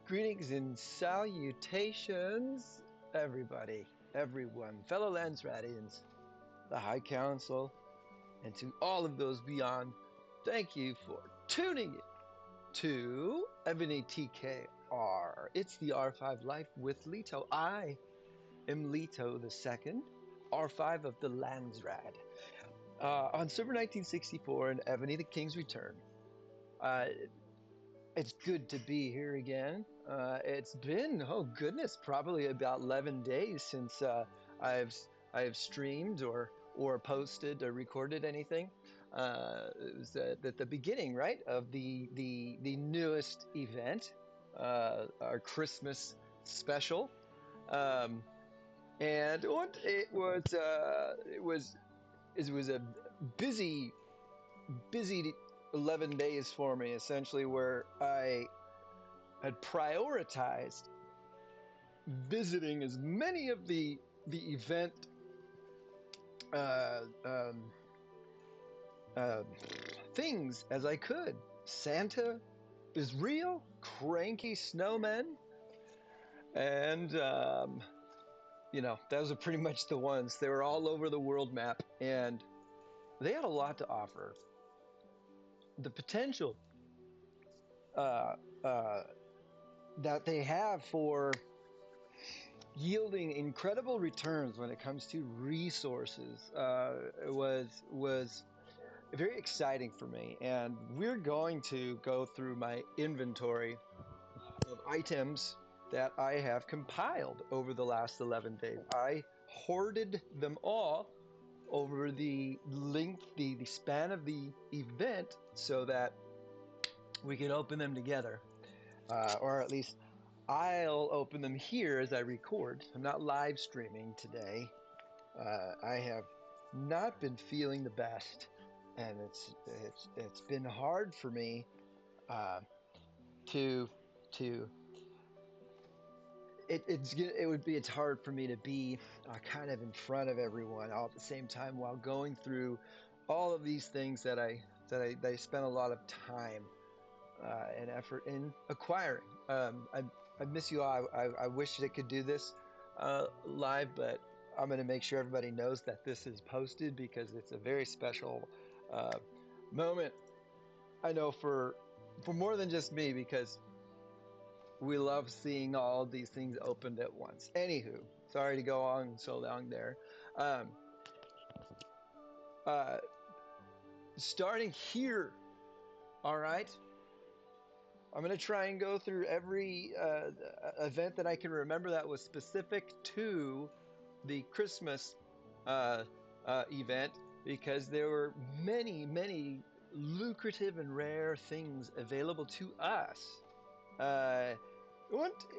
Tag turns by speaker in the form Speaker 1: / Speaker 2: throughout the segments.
Speaker 1: Greetings and salutations, everybody, everyone, fellow Landsradians, the High Council, and to all of those beyond. Thank you for tuning in to Ebony TKR. It's the R5 Life with Leto. I am Leto the Second, R5 of the Landsrad. On Summer 1964 in Ebony the King's Return. It's good to be here again. It's been, oh goodness, probably about 11 days since I've I've streamed or posted or recorded anything. It was at the beginning, right, of the newest event, our Christmas special, um, and what it was a busy 11 days for me, essentially, where I had prioritized visiting as many of the event uh, um, uh, things as I could. Santa is real, Cranky Snowmen, and those are pretty much the ones. They were all over the world map, and they had a lot to offer. The potential uh, uh, that they have for yielding incredible returns when it comes to resources was very exciting for me. And we're going to go through my inventory of items that I have compiled over the last 11 days. I hoarded them all over the span of the event so that we could open them together, or at least I'll open them here as I record. I'm not live streaming today. I have not been feeling the best, and it's been hard for me uh, to to it's hard for me to be kind of in front of everyone all at the same time while going through all of these things that I spent a lot of time and effort in acquiring. I miss you all. I wish I could do this live, but I'm going to make sure everybody knows that this is posted because it's a very special uh, moment. I know for more than just me, because we love seeing all these things opened at once. Anywho, sorry to go on so long there. Um, uh, Starting here, all right. I'm going to try and go through every event that I can remember that was specific to the Christmas uh, event, because there were many lucrative and rare things available to us. Uh,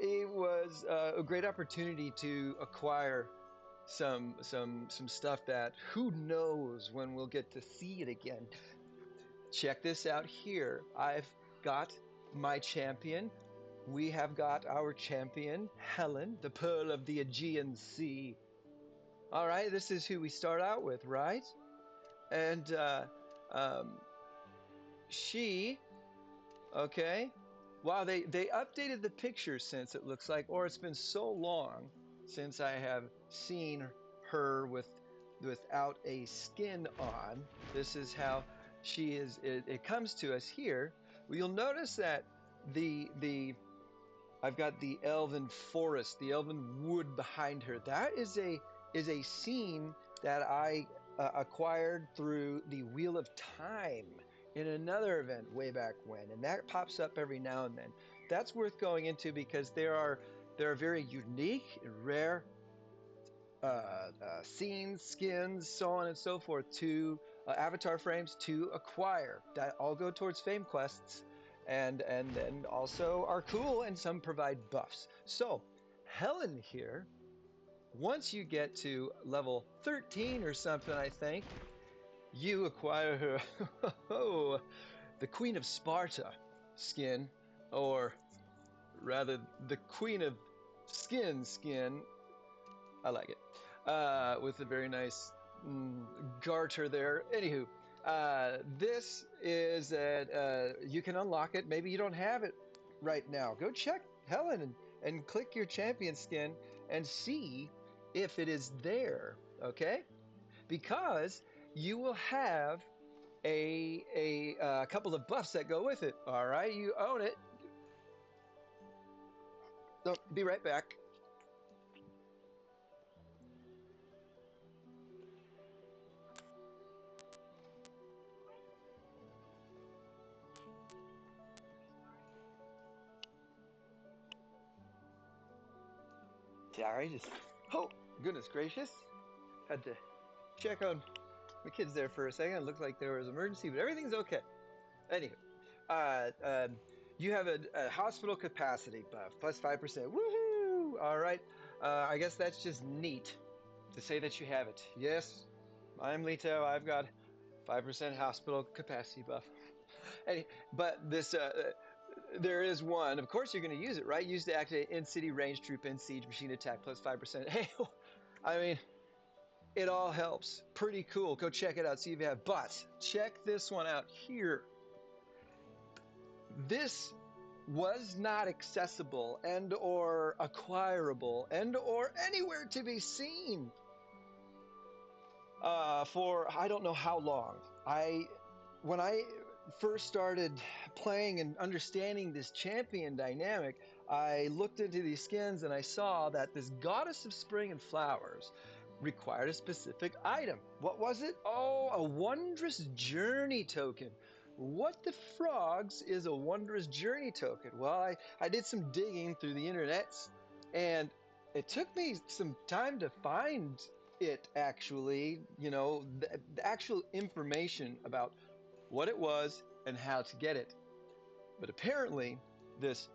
Speaker 1: it was a great opportunity to acquire some stuff that who knows when we'll get to see it again. Check this out here. I've got my champion. We have got our champion, Helen, the Pearl of the Aegean Sea. All right, this is who we start out with, right? And um, she, okay. Wow, they updated the picture since, it looks like, or it's been so long since I have seen her without a skin on. This is how she is. It comes to us here. Well, you'll notice that the I've got the elven forest, the elven wood behind her. That is a scene that I acquired through the Wheel of Time in another event way back when, and that pops up every now and then. That's worth going into because there are very unique and rare scenes, skins, so on and so forth, to avatar frames to acquire that all go towards fame quests, and then also are cool, and some provide buffs. So Helen here, once you get to level 13 or something, I think you acquire her oh, the Queen of Sparta skin, or rather the Queen of Skin. I like it. With a very nice garter there. Anywho, this is you can unlock it. Maybe you don't have it right now. Go check Helen and click your champion skin and see if it is there, okay? Because you will have a couple of buffs that go with it. All right, you own it. So be right back. Sorry, just oh goodness gracious, had to check on the kids there for a second. It looked like there was an emergency, but everything's okay. Anyway, uh, um, you have a hospital capacity buff, plus 5%. Woohoo! All right. I guess that's just neat to say that you have it. Yes, I'm Lito. I've got 5% hospital capacity buff. But this, there is one. Of course, you're going to use it, right? Use to activate in-city range troop in siege machine attack plus 5%. Hey, I mean, it all helps. Pretty cool. Go check it out. See if you have. But check this one out here. This was not accessible and or acquirable and or anywhere to be seen for I don't know how long. When I first started playing and understanding this champion dynamic, I looked into these skins and I saw that this goddess of spring and flowers required a specific item. What was it? Oh, a wondrous journey token. What the frogs is a wondrous journey token? Well, I did some digging through the internets and it took me some time to find it actually, the actual information about what it was and how to get it. But apparently, this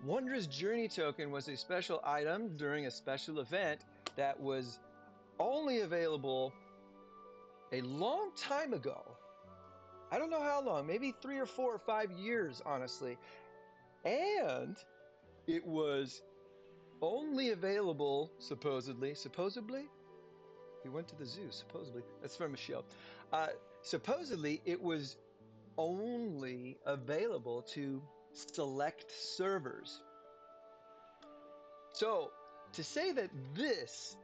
Speaker 1: Wondrous Journey token was a special item during a special event that was only available a long time ago. I don't know how long, maybe 3 or 4 or 5 years, honestly. And it was only available, supposedly, we went to the zoo, supposedly. That's from a show. Supposedly, it was only available to select servers. So, to say that this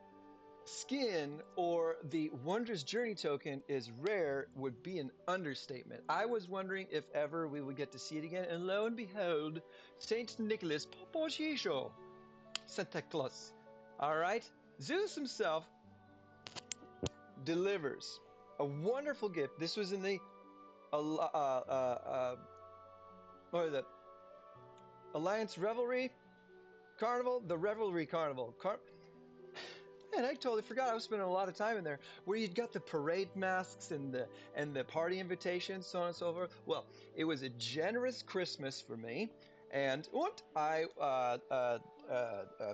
Speaker 1: skin or the Wondrous Journey token is rare would be an understatement. I was wondering if ever we would get to see it again, and lo and behold, Saint Nicholas Poposhisho, Santa Claus. All right, Zeus himself delivers a wonderful gift. This was in the or the Alliance Revelry Carnival, the Revelry Carnival. Man, I totally forgot. I was spending a lot of time in there, where you'd got the parade masks and the party invitations, so on and so forth. Well, it was a generous Christmas for me, and what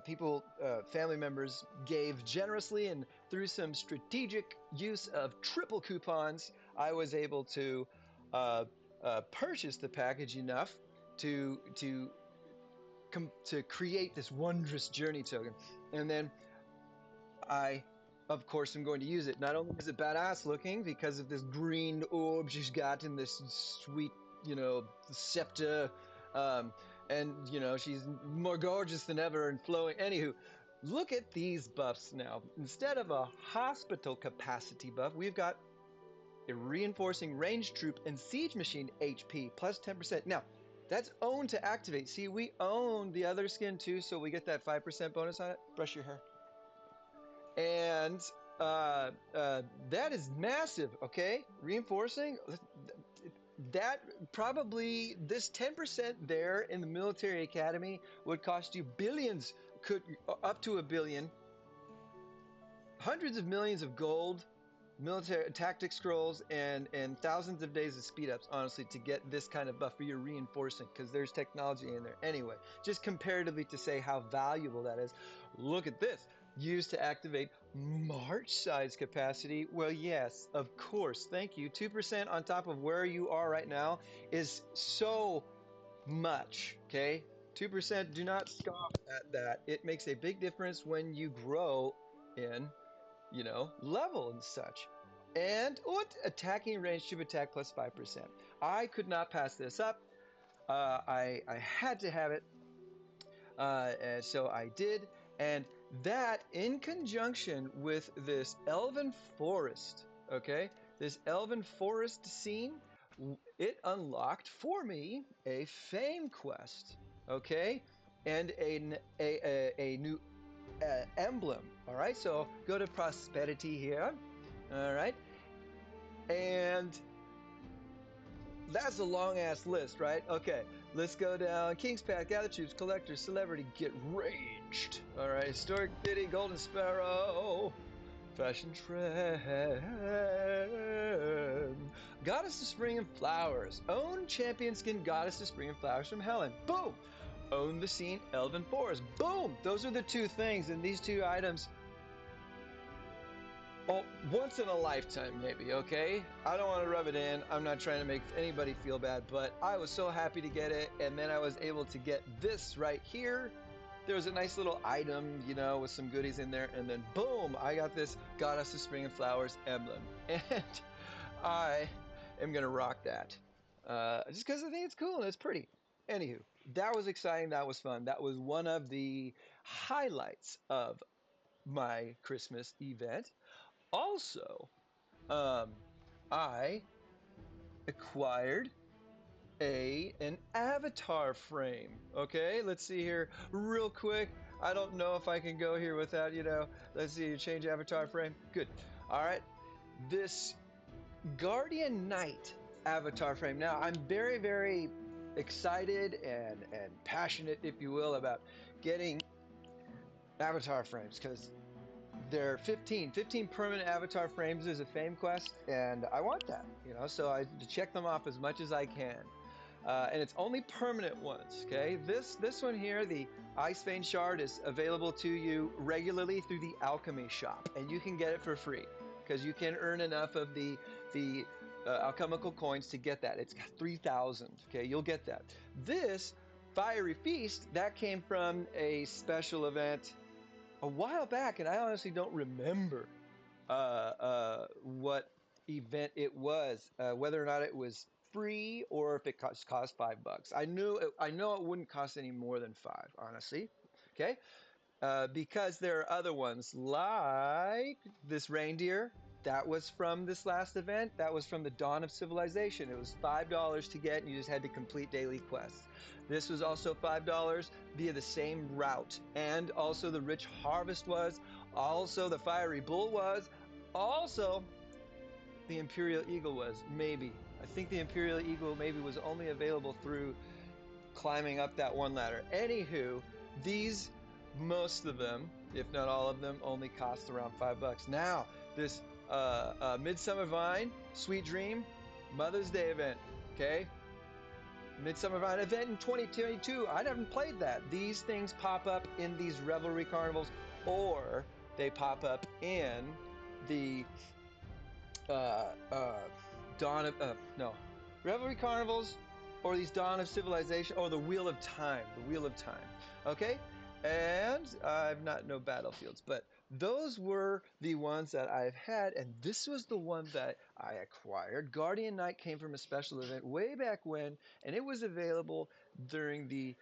Speaker 1: people, family members, gave generously, and through some strategic use of triple coupons, I was able to uh, purchase the package enough to to create this wondrous journey token, and then I, of course, am going to use it. Not only is it badass looking because of this green orb she's got in this sweet, scepter, um, and she's more gorgeous than ever and flowing. Anywho, look at these buffs now. Instead of a hospital capacity buff, we've got a reinforcing range troop and siege machine HP plus 10%. Now, that's owned to activate. See, we own the other skin too, so we get that 5% bonus on it. Brush your hair. And that is massive, okay? Reinforcing that probably this 10% there in the military academy would cost you billions, could up to a billion, hundreds of millions of gold, military tactic scrolls, and thousands of days of speed ups, honestly, to get this kind of buff for your reinforcing, because there's technology in there. Anyway, just comparatively to say how valuable that is, look at this. Used to activate March size capacity. Well, yes, of course. Thank you. 2% on top of where you are right now is so much, okay? 2%, do not scoff at that. It makes a big difference when you grow in level and such. And what? Attacking range to attack plus 5%. I could not pass this up. I had to have it, and so I did, and that in conjunction with this elven forest, okay, this elven forest scene, it unlocked for me a fame quest, okay, and a new emblem. All right, so go to prosperity here. All right, and that's a long ass list, right? Okay, let's go down. King's Path, Gather Troops, Collector, Celebrity, Get Raged. All right, Historic City, Golden Sparrow, Fashion Trend, Goddess of Spring and Flowers, Own Champion Skin, Goddess of Spring and Flowers from Helen. Boom! Own the Scene, Elven Forest. Boom! Those are the two things, and these two items, well, once in a lifetime, maybe, okay? I don't want to rub it in. I'm not trying to make anybody feel bad, but I was so happy to get it. And then I was able to get this right here. There was a nice little item, you know, with some goodies in there. And then boom, I got this Goddess of Spring and Flowers emblem. And I am going to rock that. Just because I think it's cool and it's pretty. Anywho, that was exciting. That was fun. That was one of the highlights of my Christmas event. Also, um, I acquired an avatar frame. Okay, let's see here real quick. I don't know if I can go here without, let's see, change avatar frame. Good. All right. This Guardian Knight avatar frame. Now, I'm very, very excited and passionate, if you will, about getting avatar frames because they're 15 permanent avatar frames as a fame quest, and I want that, so I check them off as much as I can. And it's only permanent ones, okay? This one here, the Ice Vein Shard, is available to you regularly through the Alchemy Shop, and you can get it for free because you can earn enough of the alchemical coins to get that. It's 3,000, okay? You'll get that. This Fiery Feast, that came from a special event a while back, and I honestly don't remember what event it was, whether or not it was free or if it cost $5. I know it wouldn't cost any more than five, honestly. Okay, because there are other ones like this reindeer. That was from this last event. That was from the Dawn of Civilization. It was $5 to get, and you just had to complete daily quests. This was also $5 via the same route. And also the Rich Harvest was. Also the Fiery Bull was. Also the Imperial Eagle was. Maybe. I think the Imperial Eagle maybe was only available through climbing up that one ladder. Anywho, these, most of them, if not all of them, only cost around $5. Now, this Midsummer Vine, Sweet Dream, Mother's Day event, okay? Midsummer Vine event in 2022. I haven't played that. These things pop up in these Revelry Carnivals, or they pop up in the uh, uh, Dawn of no Revelry Carnivals, or these Dawn of Civilization, or the Wheel of Time. The Wheel of Time. Okay, and I've not no Battlefields, but those were the ones that I've had, and this was the one that I acquired. Guardian Knight came from a special event way back when, and it was available during the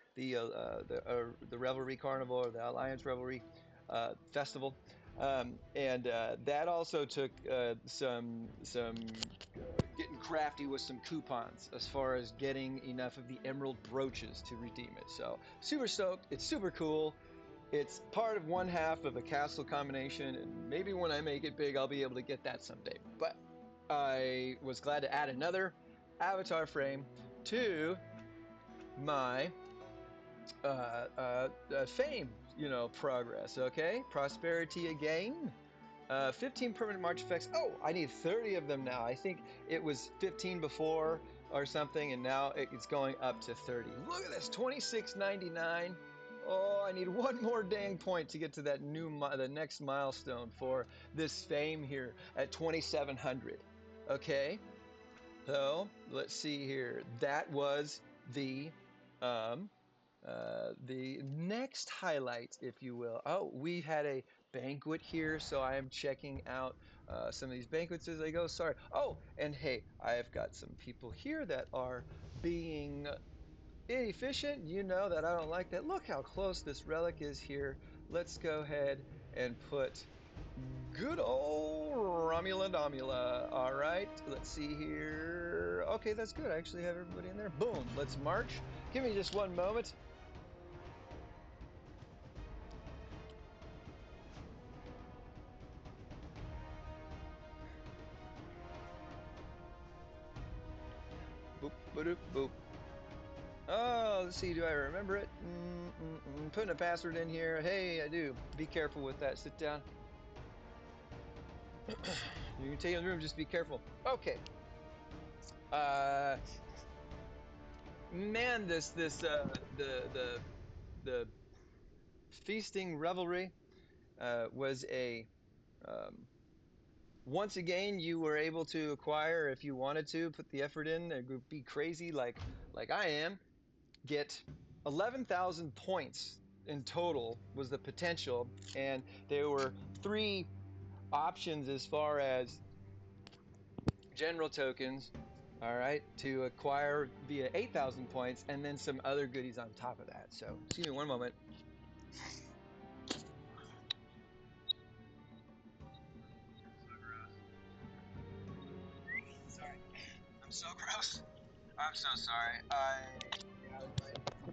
Speaker 1: Revelry Carnival, or the Alliance Revelry Festival. And that also took some getting crafty with some coupons as far as getting enough of the emerald brooches to redeem it. So super stoked. It's super cool. It's part of one half of a castle combination, and maybe when I make it big, I'll be able to get that someday. But I was glad to add another avatar frame to my fame, progress. Okay, prosperity again. 15 permanent march effects. Oh, I need 30 of them now. I think it was 15 before or something, and now it's going up to 30. Look at this, 26.99. Oh, I need one more dang point to get to that the next milestone for this fame here at 2,700. Okay, so let's see here. That was um, the next highlight, if you will. Oh, we had a banquet here, so I am checking out some of these banquets as I go. Sorry. Oh, and hey, I've got some people here that are being inefficient. You know that I don't like that. Look how close this relic is here. Let's go ahead and put good old Romula Domula. All right, let's see here. Okay, that's good. I actually have everybody in there. Boom, let's march. Give me just one moment. Boop, boop, boop. Oh, let's see. Do I remember it? Putting a password in here. Hey, I do. Be careful with that. Sit down. You can take it in the room. Just be careful. Okay. Uh, man, the feasting revelry was a um, once again you were able to acquire if you wanted to put the effort in and be crazy like I am. Get 11,000 points in total was the potential, and there were three options as far as general tokens, all right, to acquire via 8,000 points, and then some other goodies on top of that. So, excuse me one moment. Sorry, I'm so gross. I'm so sorry. I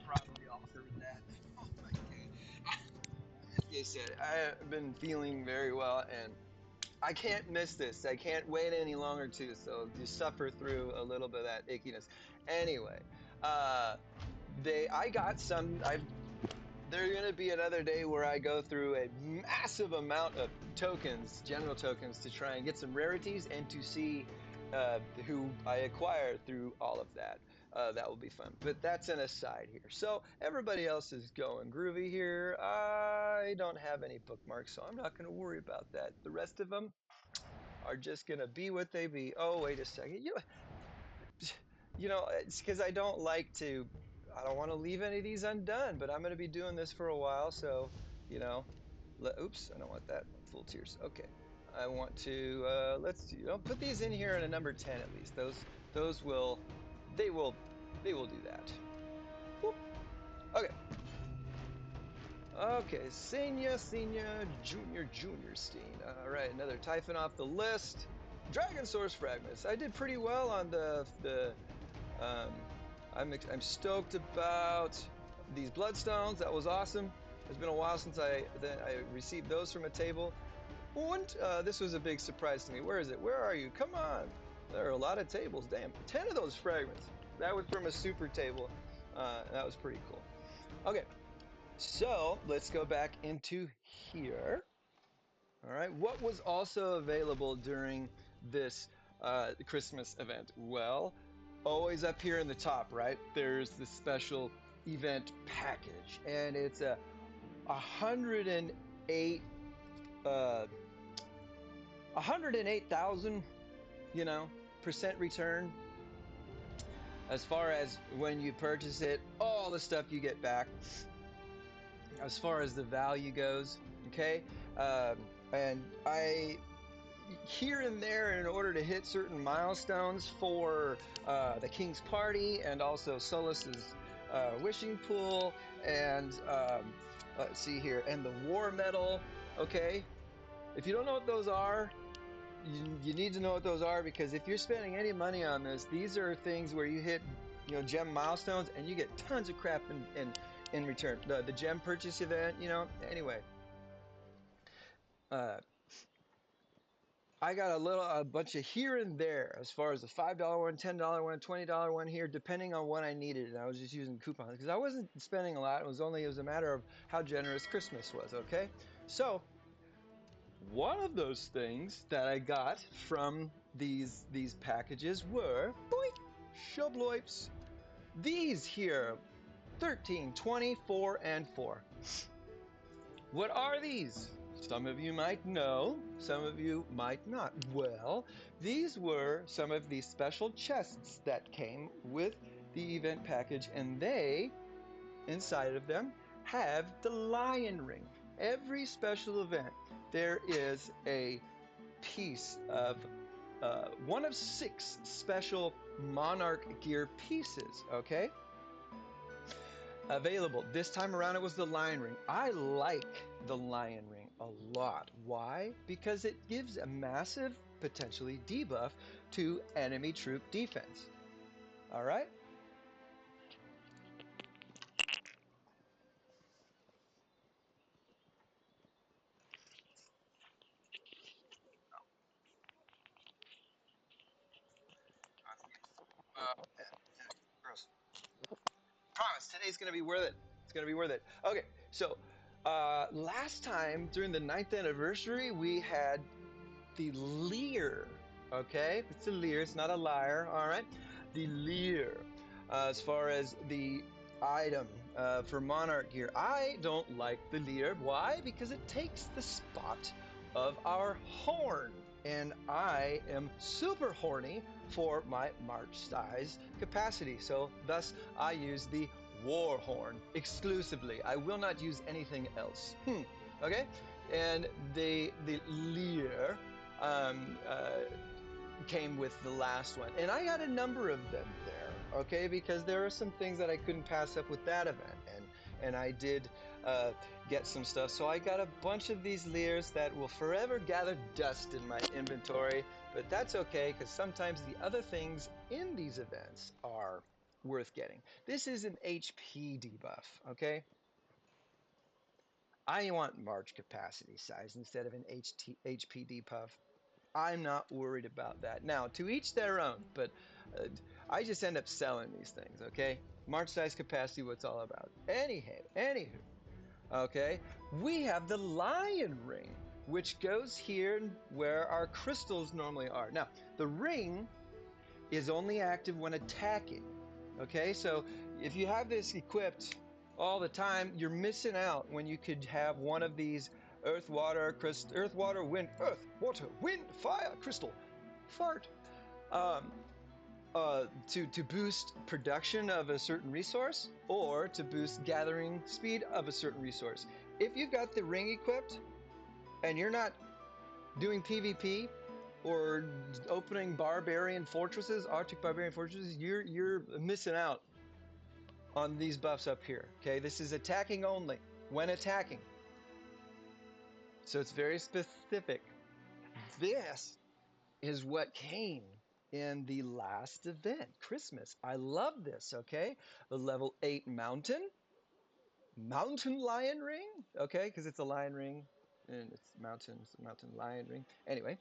Speaker 1: probably altered that. Oh my god. Like I said, I've been feeling very well, and I can't miss this. I can't wait any longer too. So just suffer through a little bit of that ickiness. Anyway, uh, I got some. There's gonna be another day where I go through a massive amount of tokens, general tokens, to try and get some rarities and to see who I acquire through all of that. That will be fun. But that's an aside here. So everybody else is going groovy here. I don't have any bookmarks, so I'm not going to worry about that. The rest of them are just going to be what they be. Oh, wait a second. It's because I don't want to leave any of these undone, but I'm going to be doing this for a while. So, you know, oops, I don't want that. Full tears. Okay. I want to, put these in here at a number 10 at least. Those will, they will, they will do that. Boop. Okay. Okay. Senior, Junior Steen. All right. Another Typhon off the list. Dragon Source Fragments. I did pretty well on um, I'm stoked about these bloodstones. That was awesome. It's been a while since I received those from a table. And this was a big surprise to me. Where is it? Where are you? Come on. There are a lot of tables. Damn. 10 of those fragments. That was from a super table. That was pretty cool. Okay. So let's go back into here. All right. What was also available during this Christmas event? Well, always up here in the top, right? There's the special event package, and it's a 108 uh 108,000, percent return as far as when you purchase it, all the stuff you get back as far as the value goes. Okay. And I here and there in order to hit certain milestones for the King's Party and also Solus's wishing pool and let's see here, and the War Medal. Okay, if you don't know what those are, you need to know what those are, because if you're spending any money on this, these are things where you hit gem milestones and you get tons of crap in return. The gem purchase event, anyway. Uh, I got a bunch of here and there as far as the $5 one, $10 one, $20 one here, depending on what I needed. And I was just using coupons because I wasn't spending a lot. It was a matter of how generous Christmas was. Okay. So one of those things that I got from these packages were boink, shobloips. These here, 13, 24, and 4. What are these? Some of you might know, some of you might not. Well, these were some of the special chests that came with the event package, and they, inside of them, have the lion ring. Every special event, there is a piece of one of 6 special monarch gear pieces, okay? available. This time around it was the Lion Ring. I like the Lion Ring a lot. Why? Because it gives a massive, potentially, debuff to enemy troop defense. All right? Gross. Promise, today's going to be worth it. It's going to be worth it. Okay, so last time during the 9th anniversary, we had the Lear. Okay, it's a Lear, it's not a liar. All right, the Lear. As far as the item for Monarch gear, I don't like the Lear. Why? Because it takes the spot of our horn, and I am super horny for my March size capacity. So thus I use the war horn exclusively. I will not use anything else. Okay, and the Lear um, uh, came with the last one, and I got a number of them there. Okay, because there are some things that I couldn't pass up with that event, and I did get some stuff. So I got a bunch of these Lears that will forever gather dust in my inventory, but that's okay because sometimes the other things in these events are worth getting. This is an HP debuff. Okay, I want March capacity size instead of an HP debuff. I'm not worried about that. Now, to each their own, but I just end up selling these things, okay? March size capacity, what's all about. Anywho, okay? We have the Lion Ring, which goes here where our crystals normally are. Now, the ring is only active when attacking, okay? So if you have this equipped all the time, you're missing out when you could have one of these earth, water, wind, fire, crystal, fart, um, to boost production of a certain resource or to boost gathering speed of a certain resource. If you've got the ring equipped and you're not doing PvP or opening barbarian fortresses, Arctic barbarian fortresses, you're missing out on these buffs up here. Okay, this is attacking only when attacking. So it's very specific. This is what came in the last event, Christmas. I love this, okay? The level 8 mountain lion ring, okay? Because it's a lion ring and it's mountain lion ring. Anyway,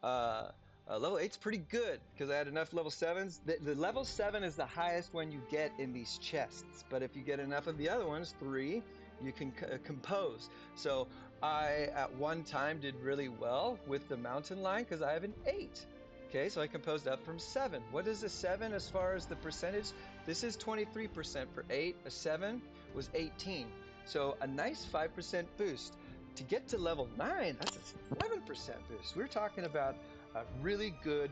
Speaker 1: uh, level 8's pretty good because I had enough level 7s. The level 7 is the highest one you get in these chests, but if you get enough of the other ones, 3, you can compose. So I, at one time, did really well with the mountain lion because I have an 8. Okay, so I composed up from 7. What is a 7 as far as the percentage? This is 23% for 8. A 7 was 18. So a nice 5% boost. To get to level 9, that's a 7% boost. We're talking about a really good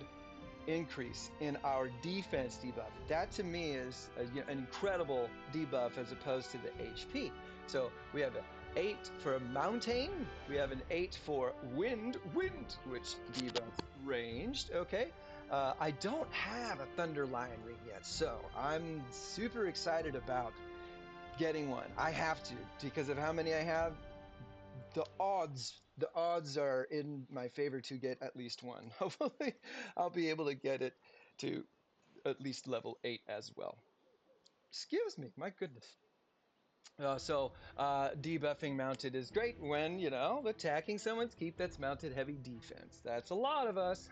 Speaker 1: increase in our defense debuff. That to me is an incredible debuff as opposed to the HP. So we have an 8 for mountain, we have an 8 for wind, which debuffs ranged, okay? I don't have a Thunder Lion ring yet, so I'm super excited about getting one. I have to because of how many I have. The odds are in my favor to get at least one. Hopefully, I'll be able to get it to at least level 8 as well. Excuse me, my goodness. Debuffing mounted is great when, attacking someone's keep that's mounted heavy defense. That's a lot of us.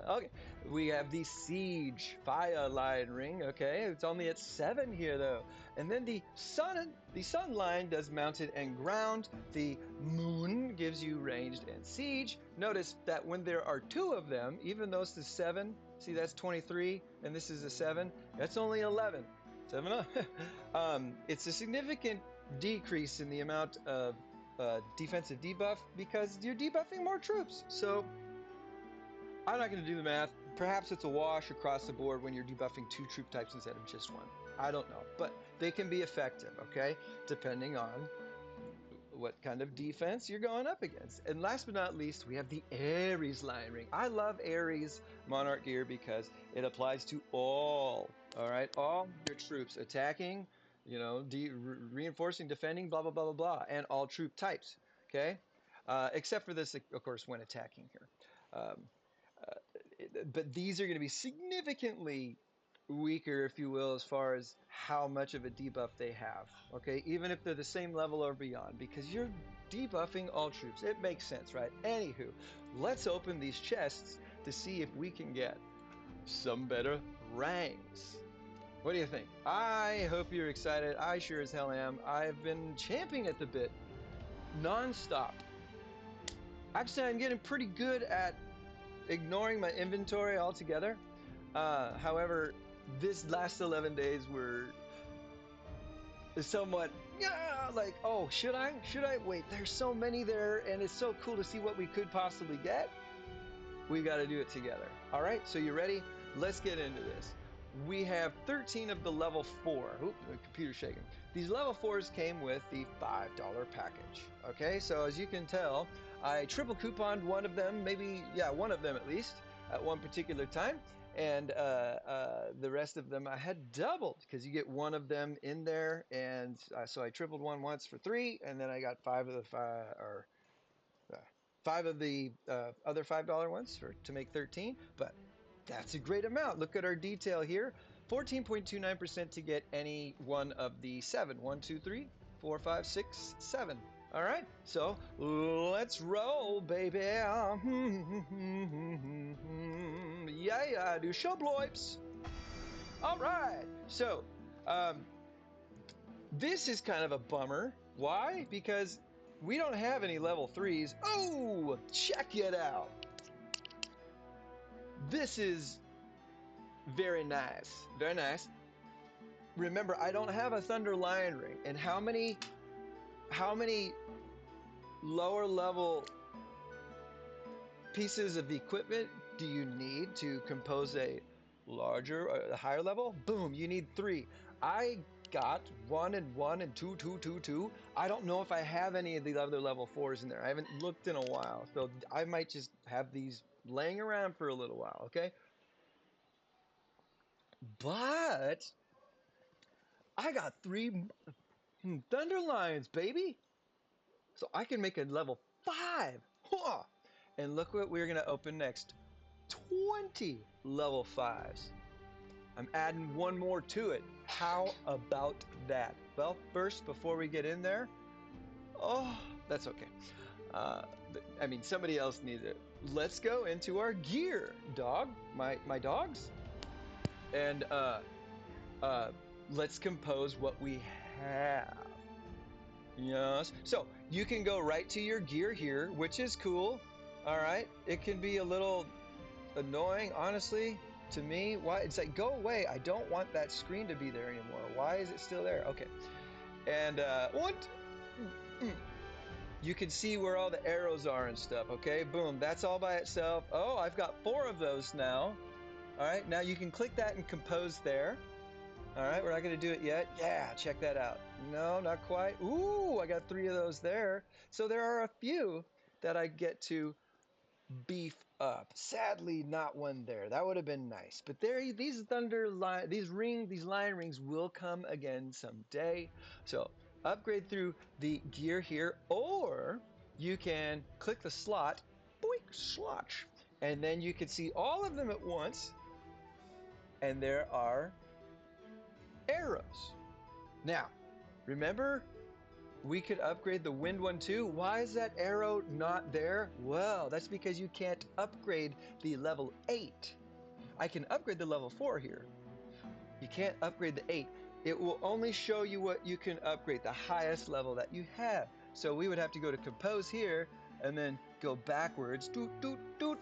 Speaker 1: Okay, we have the Siege Fire Lion Ring. Okay, it's only at 7 here though. And then the Sun Line does mounted and ground. The Moon gives you ranged and siege. Notice that when there are 2 of them, even though it's a 7, see that's 23, and this is a 7, that's only 11. 7 it's a significant decrease in the amount of defensive debuff because you're debuffing more troops. So I'm not going to do the math. Perhaps it's a wash across the board when you're debuffing 2 troop types instead of just 1. I don't know, but they can be effective, okay? Depending on what kind of defense you're going up against. And last but not least, we have the Ares Lion Ring. I love Ares Monarch gear because it applies to all right, all your troops attacking, you know, reinforcing, defending, blah, blah, blah, blah, blah, and all troop types, okay? Except for this, of course, when attacking here. Um, but these are going to be significantly weaker, if you will, as far as how much of a debuff they have, okay? Even if they're the same level or beyond, because you're debuffing all troops. It makes sense, right? Anywho, let's open these chests to see if we can get some better ranks. What do you think? I hope you're excited. I sure as hell am. I've been champing at the bit non-stop. Actually, I'm getting pretty good at ignoring my inventory altogether. However, this last 11 days were somewhat, yeah, like, oh, should I? Should I? Wait, there's so many there, and it's so cool to see what we could possibly get. We got to do it together. All right, so you ready? Let's get into this. We have 13 of the level 4. Oop, the computer's shaking. These level 4s came with the $5 package. Okay, so as you can tell, I triple couponed one of them, maybe, yeah, one of them at least, at one particular time. And the rest of them I had doubled because you get one of them in there. And so I tripled one once for 3, and then I got 5 of the 5, or uh, 5 of the other $5 ones to make 13, but that's a great amount. Look at our detail here. 14.29% to get any one of the 7. 1, 2, 3, 4, 5, 6, 7. All right, so let's roll, baby. Yeah, yeah, do show bloips. All right, so this is kind of a bummer. Why? Because we don't have any level 3s. Oh, check it out. This is very nice. Very nice. Remember, I don't have a Thunder Lion Ring. And how many lower level pieces of equipment do you need to compose a larger or a higher level? Boom, you need 3. I got 1 and 1 and 2, 2, 2, 2. I don't know if I have any of the other level 4s in there. I haven't looked in a while. So I might just have these laying around for a little while, okay? But I got 3 Thunder Lions, baby. So I can make a level 5. Huh. And look what we're going to open next. 20 level 5s. I'm adding one more to it. How about that? Well, first, before we get in there, oh, that's okay. I mean, somebody else needs it. Let's go into our gear, dog. My dogs. And let's compose what we have. Yes. So you can go right to your gear here, which is cool. All right. It can be a little annoying, honestly, to me. Why? It's like, go away. I don't want that screen to be there anymore. Why is it still there? Okay. And what? You can see where all the arrows are and stuff. Okay. Boom. That's all by itself. Oh, I've got 4 of those now. All right. Now you can click that and compose there. All right, we're not going to do it yet. Yeah, check that out. No, not quite. Ooh, I got 3 of those there. So there are a few that I get to beef up. Sadly, not one there. That would have been nice. But there, these these lion rings will come again someday. So upgrade through the gear here, or you can click the slot, boink, slotch, and then you can see all of them at once. And there are arrows. Now, remember we could upgrade the wind one too? Why is that arrow not there? Well, that's because you can't upgrade the level 8. I can upgrade the level 4 here. You can't upgrade the 8. It will only show you what you can upgrade, the highest level that you have. So we would have to go to compose here and then go backwards doot, doot, doot,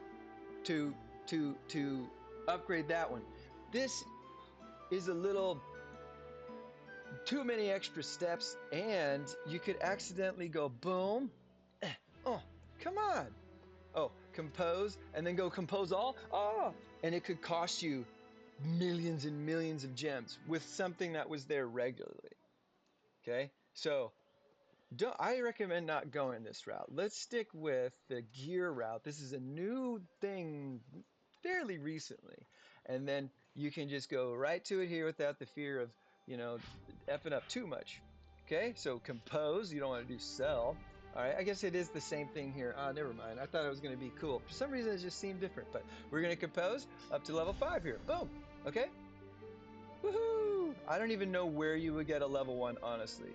Speaker 1: to upgrade that one. This is a little too many extra steps, and you could accidentally go boom. Oh, come on. Oh, compose, and then go compose all. Oh, and it could cost you millions and millions of gems with something that was there regularly. Okay, so I recommend not going this route. Let's stick with the gear route. This is a new thing fairly recently, and then you can just go right to it here without the fear of you know, effing up too much. Okay, so compose, you don't want to do sell. All right, I guess it is the same thing here. Ah, never mind. I thought it was going to be cool. For some reason, it just seemed different, but we're going to compose up to level 5 here. Boom. Okay. Woohoo! I don't even know where you would get a level 1, honestly.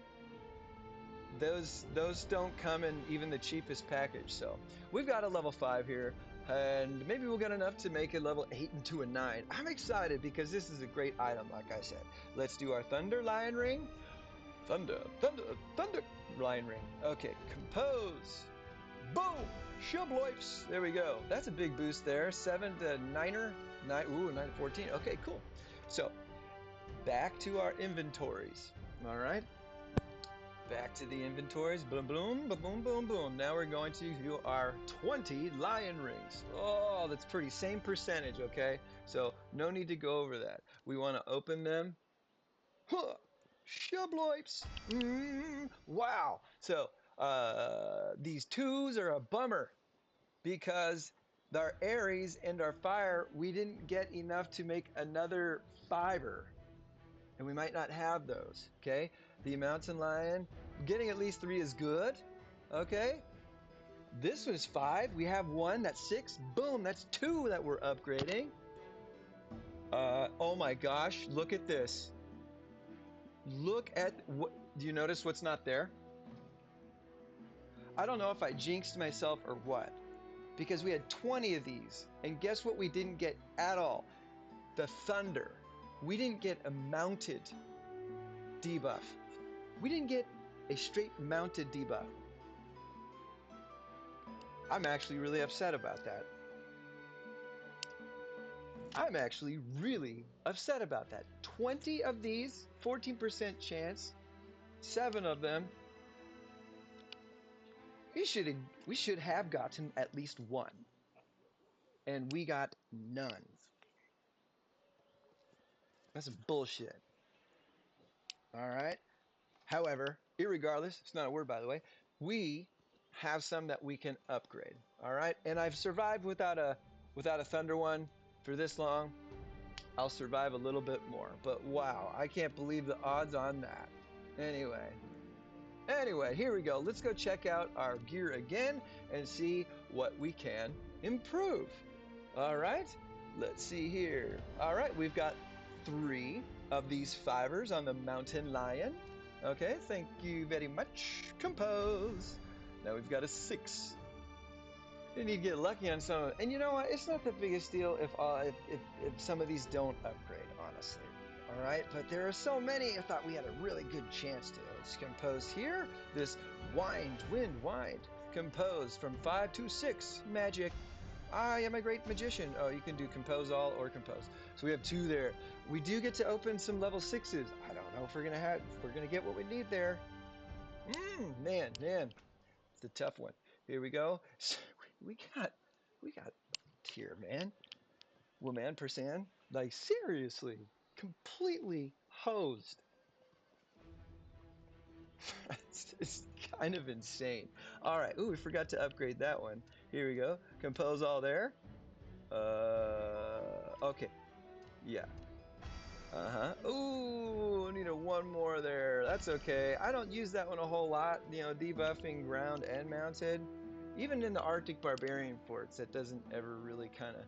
Speaker 1: Those don't come in even the cheapest package. So we've got a level 5 here, and maybe we'll get enough to make a level 8 into a 9. I'm excited because this is a great item, like I said. Let's do our Thunder Lion Ring. Thunder, thunder, thunder, lion ring. Okay, compose. Boom! Shubloips. There we go. That's a big boost there. 7 to 9er. 9 to 14. Okay, cool. So, back to our inventories. All right. Back to the inventories. Boom, boom, boom, boom, boom, boom. Now we're going to do our 20 lion rings. Oh, that's pretty. Same percentage, okay? So, no need to go over that. We want to open them. Huh. Shubloips. Wow. So these 2s are a bummer because our Aries and our fire, we didn't get enough to make another 5er. And we might not have those. Okay. The mountain lion, getting at least 3 is good. Okay. This was 5. We have 1. That's 6. Boom. That's 2 that we're upgrading. Oh my gosh. Look at this. Look at what. Do you notice what's not there? I don't know if I jinxed myself or what, because we had 20 of these, and guess what we didn't get at all? The thunder. We didn't get a mounted debuff. We didn't get a straight mounted debuff. I'm actually really upset about that. I'm actually really upset about that. 20 of these, 14% chance, 7 of them. We should have gotten at least 1. And we got none. That's bullshit. All right. However, irregardless, it's not a word, by the way, we have some that we can upgrade. All right. And I've survived without a thunder one for this long. I'll survive a little bit more. But wow, I can't believe the odds on that. Anyway, here we go. Let's go check out our gear again and see what we can improve. All right, let's see here. All right, we've got 3 of these 5ers on the mountain lion. Okay, thank you very much. Compose. Now we've got a 6. You need to get lucky on some of it. And you know what? It's not the biggest deal if some of these don't upgrade, honestly. All right, but there are so many. I thought we had a really good chance to. Let's compose here. This wind, compose from 5 to 6 magic. I am a great magician. Oh, you can do compose all or compose. So we have 2 there. We do get to open some level 6s. I don't know if we're gonna get what we need there. Man, it's a tough one. Here we go. So we got here, man. Woman percent. Like seriously, completely hosed. It's kind of insane. All right. Ooh, we forgot to upgrade that one. Here we go. Compose all there. Okay. Yeah. Ooh, need a 1 more there. That's okay. I don't use that one a whole lot. You know, debuffing ground and mounted. Even in the Arctic Barbarian forts, that doesn't ever really kind of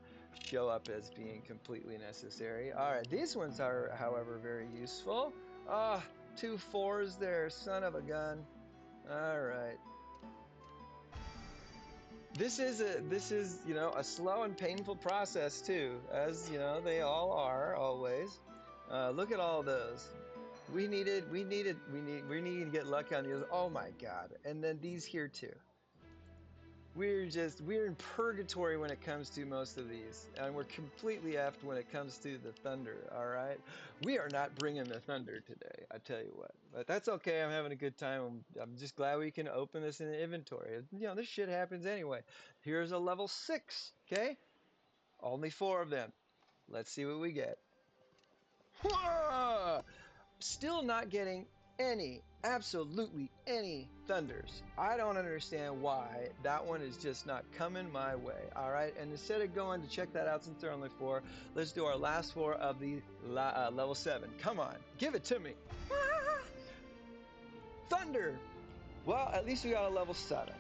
Speaker 1: show up as being completely necessary. All right, these ones are, however, very useful. Ah, 2 4s there, son of a gun. All right. This is a slow and painful process too, as they all are always. Look at all those. We need to get lucky on these. Oh my God! And then these here too. We're in purgatory when it comes to most of these, and we're completely effed when it comes to the thunder. All right, we are not bringing the thunder today. I tell you what, but that's okay. I'm having a good time. I'm just glad we can open this in the inventory. This shit happens anyway. Here's a level 6. Okay, only 4 of them. Let's see what we get. Still not getting absolutely any thunders. I don't understand why that one is just not coming my way. All right, and instead of going to check that out since they're only 4, let's do our last 4 of the level 7. Come on, give it to me. Thunder. Well, at least we got a level 7.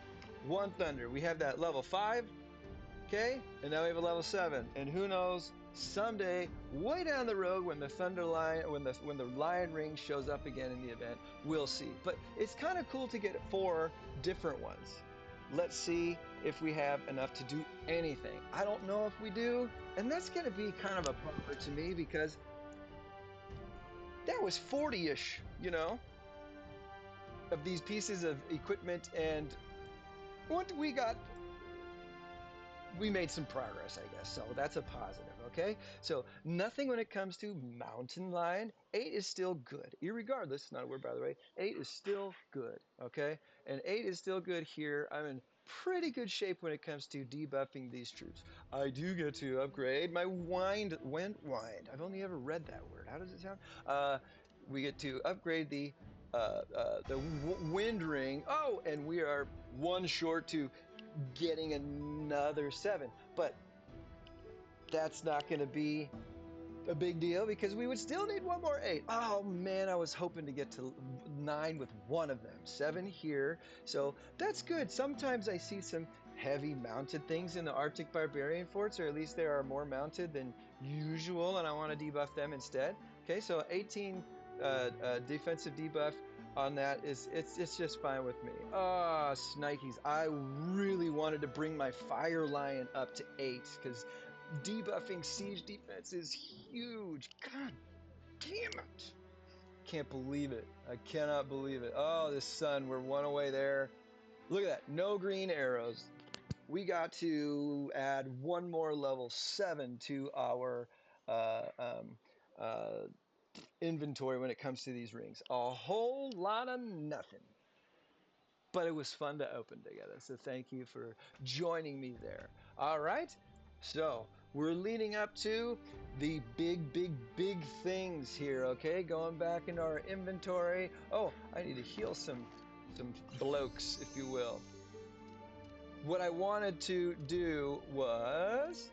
Speaker 1: One thunder. We have that level 5. Okay, and now we have a level 7, and who knows? Someday, way down the road, when the thunder line, when the lion ring shows up again in the event, we'll see. But it's kind of cool to get 4 different ones. Let's see if we have enough to do anything. I don't know if we do, and that's going to be kind of a bummer to me because that was 40-ish, of these pieces of equipment, and what we got. We made some progress, I guess. So that's a positive, okay? So nothing when it comes to mountain lion. 8 is still good. Irregardless, not a word by the way, 8 is still good, okay? And 8 is still good here. I'm in pretty good shape when it comes to debuffing these troops. I do get to upgrade my wind. I've only ever read that word. How does it sound? We get to upgrade the wind ring. Oh, and we are 1 short to getting another 7, but that's not going to be a big deal because we would still need 1 more 8. Oh man, I was hoping to get to 9 with 1 of them. 7 here, so that's good. Sometimes I see some heavy mounted things in the Arctic Barbarian forts, or at least they are more mounted than usual, and I want to debuff them instead. Okay, so 18 defensive debuff on that it's just fine with me. Ah, Snikes. I really wanted to bring my Fire Lion up to 8 because debuffing siege defense is huge. God damn it. Can't believe it. I cannot believe it. Oh, this sun, we're 1 away there. Look at that. No green arrows. We got to add 1 more level 7 to our uh, um, uh, inventory when it comes to these rings. A whole lot of nothing. But it was fun to open together. So thank you for joining me there. All right. So we're leading up to the big things here. Okay, going back into our inventory. Oh, I need to heal some blokes, if you will. What I wanted to do was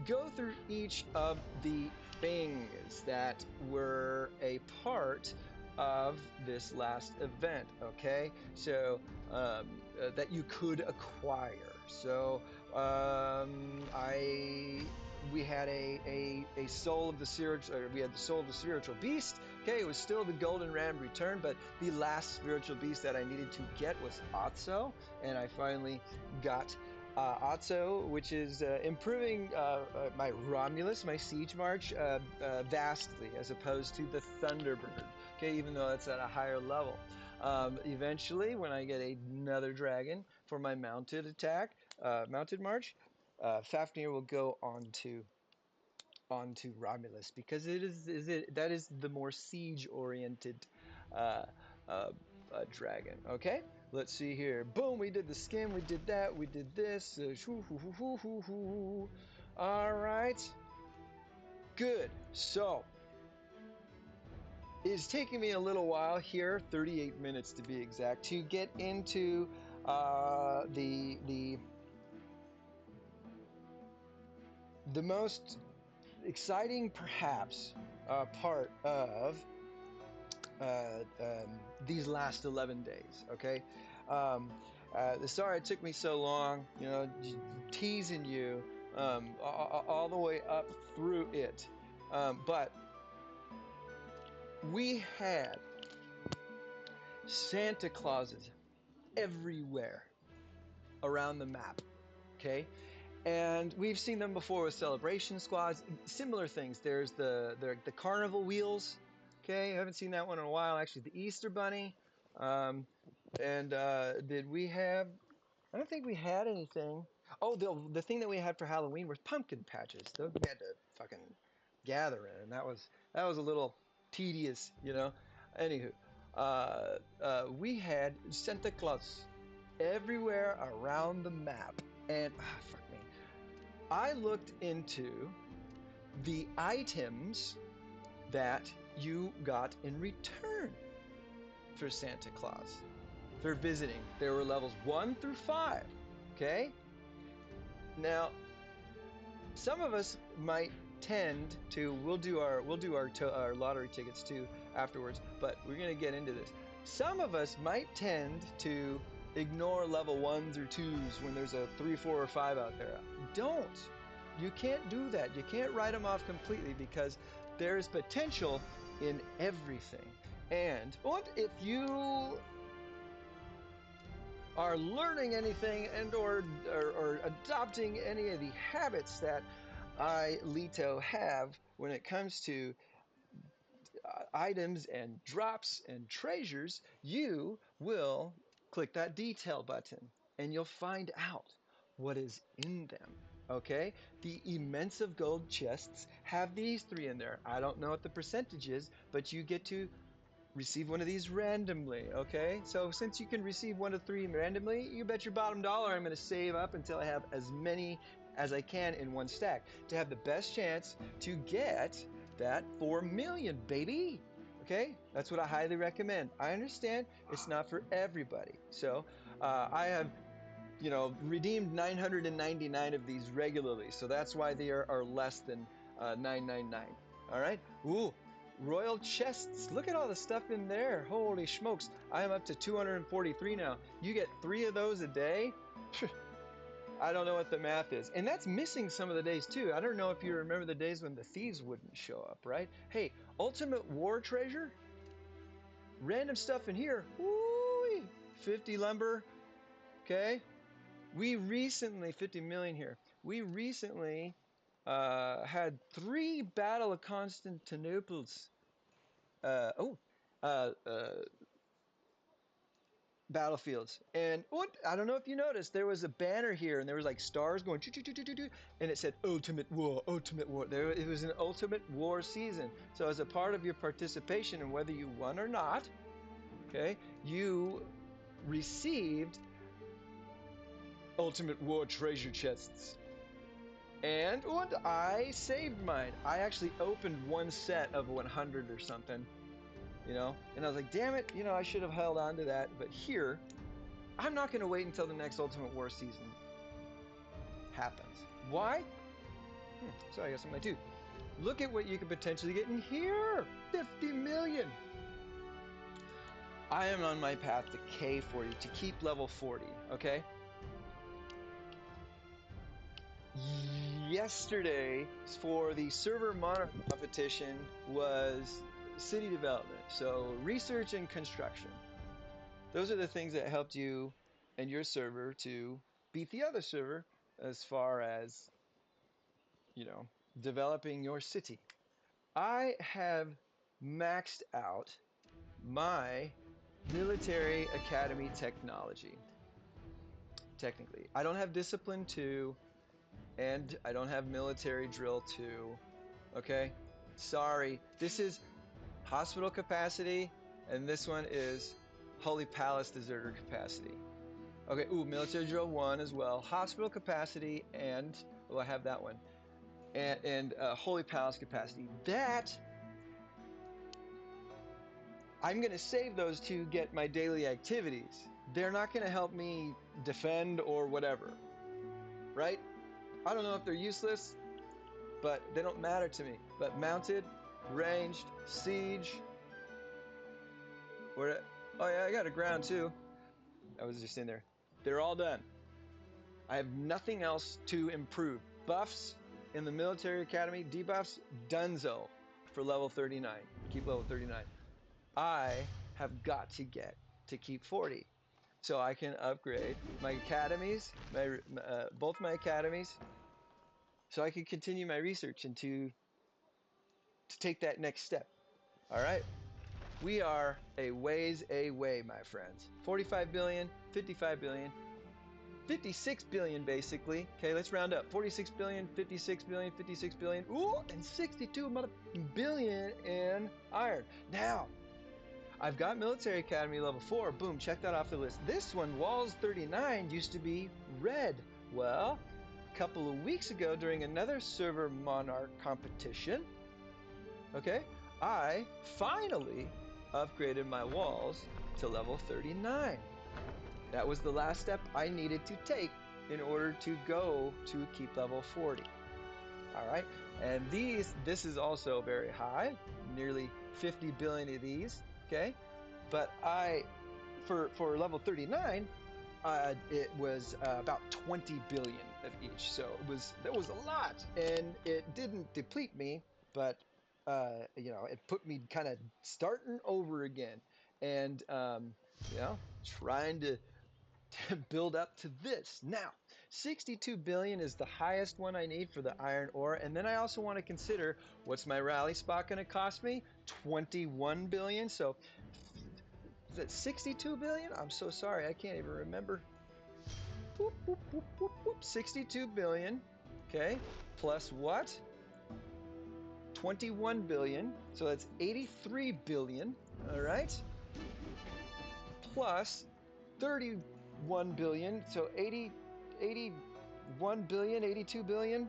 Speaker 1: go through each of the things that were a part of this last event, okay? So that you could acquire. So we had a soul of the spiritual, or we had the soul of the spiritual beast. Okay, it was still the golden ram return, but the last spiritual beast that I needed to get was Otso, and I finally got Otso, which is improving my Romulus, my Siege March, vastly, as opposed to the Thunderbird, okay, even though that's at a higher level. Eventually, when I get another dragon for my mounted attack, mounted march, Fafnir will go onto Romulus because that is the more siege-oriented uh, uh, dragon. Okay, let's see here. Boom, we did the skin, we did that, we did this. All right, good. So it's taking me a little while here, 38 minutes to be exact, to get into the most exciting, perhaps, part of these last 11 days. Okay, sorry it took me so long. Teasing you all the way up through it, but we had Santa Clauses everywhere around the map. Okay, and we've seen them before with celebration squads, similar things. There's the carnival wheels. Okay, I haven't seen that one in a while. Actually, the Easter Bunny. Um, and did we have? I don't think we had anything. Oh, the thing that we had for Halloween was pumpkin patches. Those we had to fucking gather in, and that was a little tedious. Anywho, we had Santa Claus everywhere around the map, and fuck me. I looked into the items that you got in return. for Santa Claus, for visiting. There were levels 1 through 5. Okay? Now, some of us might tend to, we'll do our lottery tickets too afterwards, but we're going to get into this. Some of us might tend to ignore level 1s or 2s when there's a 3, 4, or 5 out there. Don't. You can't do that. You can't write them off completely, because there's potential in everything. And what if you are learning anything and or adopting any of the habits that I, Lito, have when it comes to items and drops and treasures, you will click that detail button and you'll find out what is in them. Okay? The immense of gold chests have these 3 in there. I don't know what the percentage is, but you get to receive one of these randomly. Okay? So since you can receive 1 of 3 randomly, you bet your bottom dollar I'm going to save up until I have as many as I can in 1 stack to have the best chance to get that 4 million, baby. Okay? That's what I highly recommend. I understand it's not for everybody. So I have, redeemed 999 of these regularly. So that's why they are less than 999. All right? Ooh, royal chests. Look at all the stuff in there. Holy smokes. I am up to 243 now. You get 3 of those a day? I don't know what the math is. And that's missing some of the days too. I don't know if you remember the days when the thieves wouldn't show up, right? Hey, ultimate war treasure? Random stuff in here. Woo! 50 lumber. Okay. We recently, 50 million here. We recently had 3 Battle of Constantinople's battlefields. And what, I don't know if you noticed, there was a banner here and there was like stars going choo, choo, choo, choo, choo, choo, and it said ultimate war, ultimate war. There, it was an ultimate war season. So as a part of your participation, and whether you won or not, okay, you received ultimate war treasure chests. And I saved mine. I actually opened 1 set of 100 or something, and I was like, damn it, I should have held on to that. But here, I'm not going to wait until the next Ultimate War season happens. Why? So I guess I'm going to do. Look at what you could potentially get in here. 50 million. I am on my path to K40, to keep level 40, okay? Yesterday, for the server monarch competition, was city development. So research and construction. Those are the things that helped you and your server to beat the other server as far as, developing your city. I have maxed out my military academy technology. Technically, I don't have discipline 2 and I don't have military drill 2. Okay? Sorry. This is hospital capacity and this one is Holy Palace deserter capacity. Okay, military drill 1 as well. Hospital capacity and, I have that one. And Holy Palace capacity. That, I'm going to save those to get my daily activities. They're not going to help me defend or whatever. Right? I don't know if they're useless, but they don't matter to me. But mounted, ranged, siege. Oh yeah, I got a ground too. I was just in there. They're all done. I have nothing else to improve. Buffs in the military academy, debuffs, donezo for level 39. Keep level 39. I have got to get to keep 40. So I can upgrade my academies, both my academies, so I can continue my research and to take that next step. All right? We are a ways away, my friends. 45 billion, 55 billion, 56 billion basically. Okay, let's round up. 46 billion, 56 billion, 56 billion. Ooh, and 62 billion in iron. Now, I've got Military Academy level 4. Boom, check that off the list. This one, Walls 39, used to be red. Well, a couple of weeks ago during another server monarch competition, okay, I finally upgraded my walls to level 39. That was the last step I needed to take in order to go to keep level 40. All right, and this is also very high, nearly 50 billion of these, okay? But for level 39, it was about 20 billion of each. So that was a lot, and it didn't deplete me, but it put me kind of starting over again, and trying to build up to this. Now, 62 billion is the highest one I need for the iron ore, and then I also want to consider what's my rally spot going to cost me? 21 billion. So is that 62 billion? I'm so sorry, I can't even remember. Boop, boop, boop, boop, boop. 62 billion. Okay, plus what? 21 billion. So that's 83 billion. All right. Plus 31 billion. So 81 billion, 82 billion.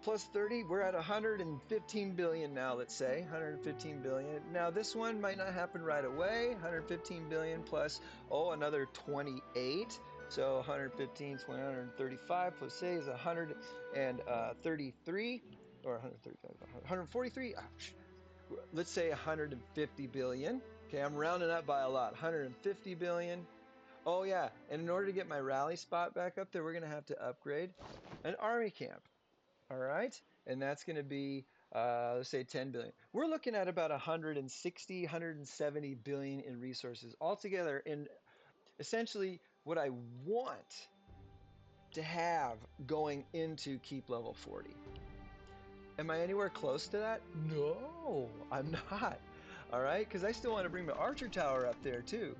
Speaker 1: Plus 30, we're at 115 billion now, let's say. 115 billion. Now, this one might not happen right away. 115 billion plus, another 28. So 115, 20, 135 plus say is 133 or 135, 143. Let's say 150 billion. Okay, I'm rounding up by a lot. 150 billion. Oh, yeah. And in order to get my rally spot back up there, we're going to have to upgrade an army camp. All right, and that's going to be, let's say 10 billion. We're looking at about 160, 170 billion in resources altogether. And essentially, what I want to have going into keep level 40. Am I anywhere close to that? No, I'm not. All right, because I still want to bring my archer tower up there too.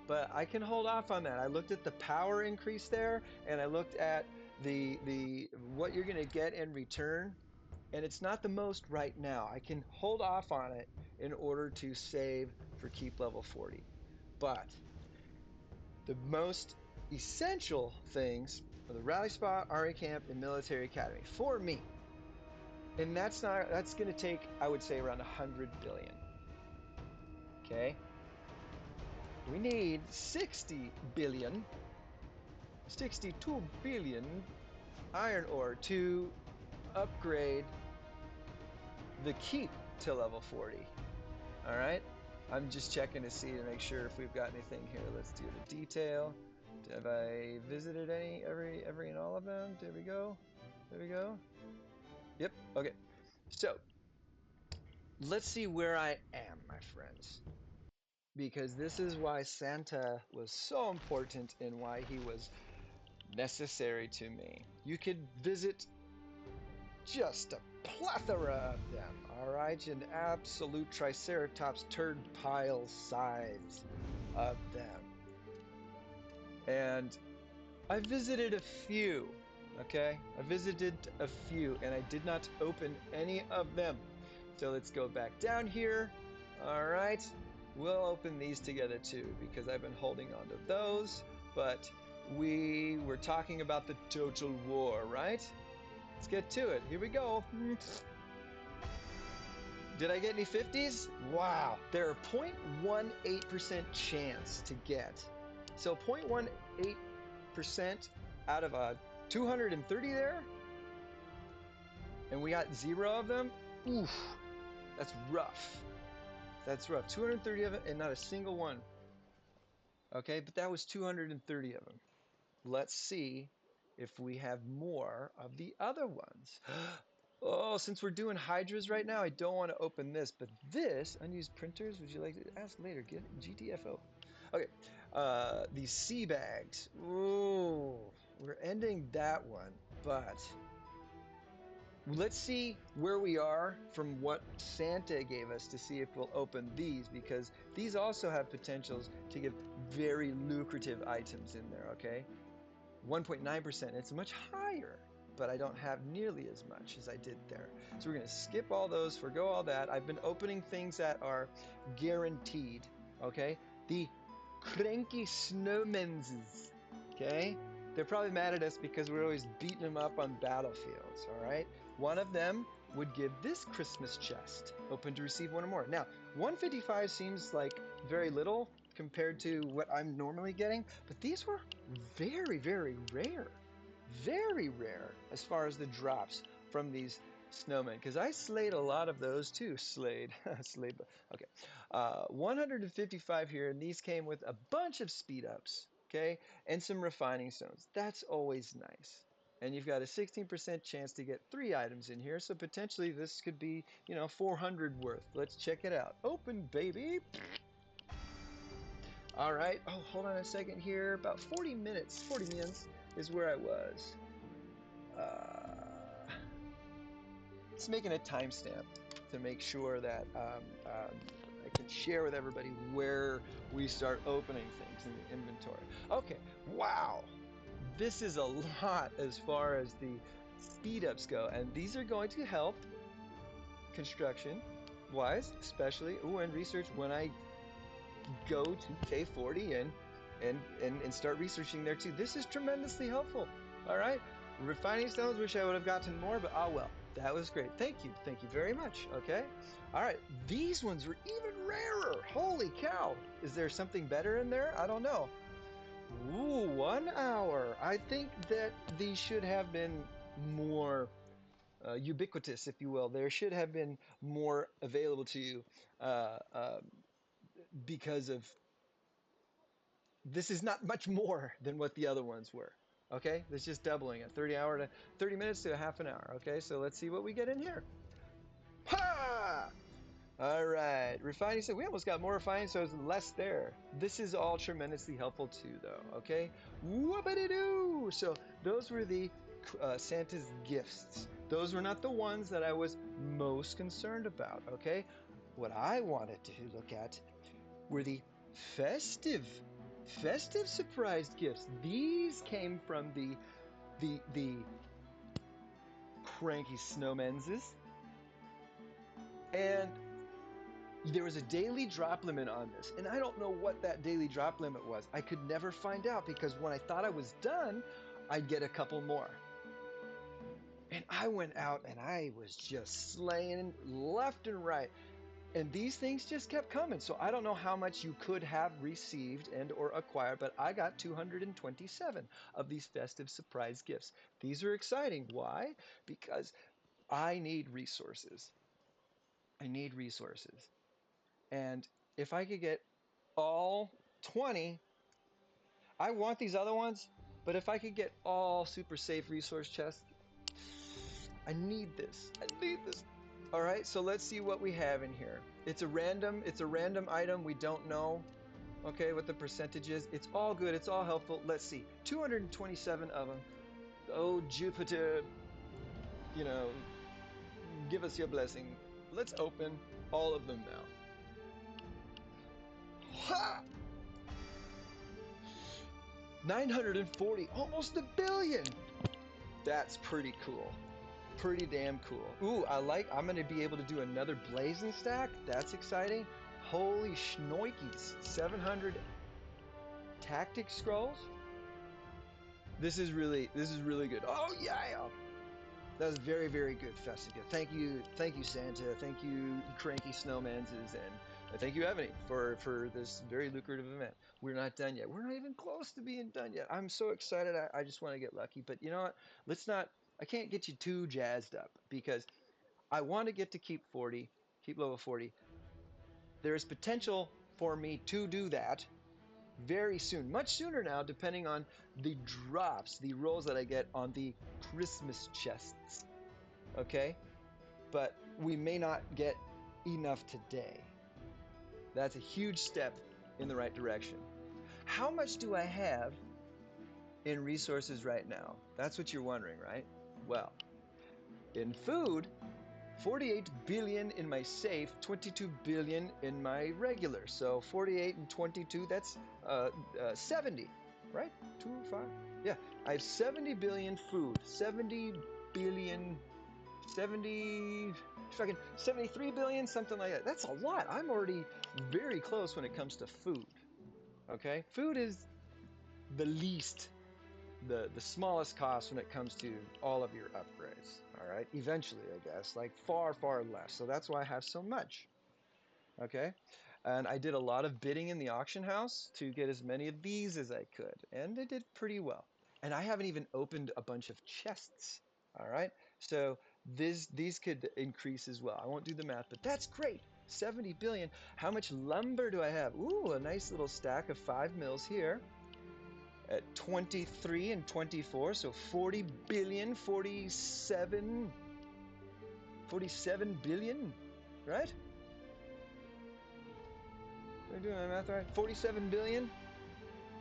Speaker 1: But I can hold off on that. I looked at the power increase there, and I looked at the what you're going to get in return, and it's not the most right now. I can hold off on it in order to save for keep level 40. But the most essential things are the rally spot, army camp, and military academy for me. And that's going to take, I would say, around 100 billion. Okay? We need 60 billion, 62 billion iron ore to upgrade the keep to level 40. All right, I'm just checking to see to make sure if we've got anything here. Let's do the detail. Have I visited every and all of them? There we go. There we go. Yep. Okay. So let's see where I am, my friends, because this is why Santa was so important and why he was necessary to me. You could visit just a plethora of them, all right? An absolute triceratops turd pile size of them. And I visited a few, okay? I visited a few and I did not open any of them. So let's go back down here. All right. We'll open these together too because I've been holding on to those, but we were talking about the total war, right? Let's get to it. Here we go. Did I get any 50s? Wow. They're a 0.18% chance to get. So 0.18% out of a 230 there? And we got 0 of them? Oof. That's rough. That's rough. 230 of it and not a single one. Okay, but that was 230 of them. Let's see if we have more of the other ones. Oh, since we're doing hydras right now, I don't want to open this, but this, unused printers, would you like to ask later? Get GTFO. Okay, these sea bags. Ooh, we're ending that one, but let's see where we are from what Santa gave us to see if we'll open these, because these also have potentials to give very lucrative items in there, okay? 1.9%, it's much higher, but I don't have nearly as much as I did there. So we're going to skip all those, forgo all that. I've been opening things that are guaranteed, okay? The Cranky Snowmen's, okay? They're probably mad at us because we're always beating them up on battlefields, all right? One of them would give this Christmas chest. Open to receive one or more. Now, 155 seems like very little compared to what I'm normally getting, but these were very, very rare. Very rare as far as the drops from these snowmen, because I slayed a lot of those too. Slayed. Slayed. Okay. 155 here, and these came with a bunch of speed ups, okay, and some refining stones. That's always nice. And you've got a 16% chance to get 3 items in here, so potentially this could be, 400 worth. Let's check it out. Open, baby. All right. Oh, hold on a second here. About 40 minutes is where I was. It's making a timestamp to make sure that I can share with everybody where we start opening things in the inventory. Okay, wow. This is a lot as far as the speed ups go, and these are going to help construction wise, especially and research when I go to K40 and start researching there too. This is tremendously helpful. All right. Refining stones, wish I would have gotten more, but well. That was great. Thank you. Thank you very much. Okay. All right. These ones were even rarer. Holy cow. Is there something better in there? I don't know. Ooh, 1 hour. I think that these should have been more ubiquitous, if you will. There should have been more available to you because of this is not much more than what the other ones were. Okay, that's just doubling it. 30 minutes to a half an hour. Okay, so let's see what we get in here. Ha! All right, refining. So we almost got more refining, so it's less there. This is all tremendously helpful too, though. Okay, whoopity-doo! So those were the Santa's gifts. Those were not the ones that I was most concerned about. Okay, what I wanted to look at were the festive surprise gifts. These came from the Cranky Snowmen's, and there was a daily drop limit on this, and I don't know what that daily drop limit was. I could never find out because when I thought I was done, I'd get a couple more. And I went out and I was just slaying left and right. And these things just kept coming. So I don't know how much you could have received and or acquired, but I got 227 of these festive surprise gifts. These are exciting. Why? Because I need resources. I need resources. And if I could get all 20, I want these other ones, but if I could get all super safe resource chests, I need this. I need this. All right, so let's see what we have in here. It's a random item. We don't know, okay, what the percentage is. It's all good. It's all helpful. Let's see. 227 of them. Oh, Jupiter, you know, give us your blessing. Let's open all of them now. Ha! 940, almost a billion. That's pretty cool. Pretty damn cool. Ooh, I'm going to be able to do another blazing stack. That's exciting. Holy schnoikies. 700 tactic scrolls. This is really good. Oh yeah. That's very, very good, Festica. Thank you, Santa. Thank you, Cranky Snowmen's, and thank you, Ebony, for this very lucrative event. We're not done yet. We're not even close to being done yet. I'm so excited. I just want to get lucky. But you know what? Let's not. I can't get you too jazzed up because I want to get to keep level 40. There is potential for me to do that very soon, much sooner now, depending on the drops, the rolls that I get on the Christmas chests. Okay? But we may not get enough today. That's a huge step in the right direction. How much do I have in resources right now? That's what you're wondering, right? Well, in food, 48 billion in my safe, 22 billion in my regular. So 48 and 22, that's 70, right? 2, 5. Yeah, I have 70 billion food, 70 billion, 70, fucking 73 billion, something like that. That's a lot. I'm already very close when it comes to food. Okay? Food is the least the smallest cost when it comes to all of your upgrades. All right, eventually, I guess, like far less. So that's why I have so much. Okay, and I did a lot of bidding in the auction house to get as many of these as I could, and I did pretty well. And I haven't even opened a bunch of chests. All right, so these could increase as well. I won't do the math, but that's great. 70 billion. How much lumber do I have? Ooh, a nice little stack of 5 mils here at 23 and 24, so 40 billion, 47 billion, right? Am I doing my math right? 47 billion,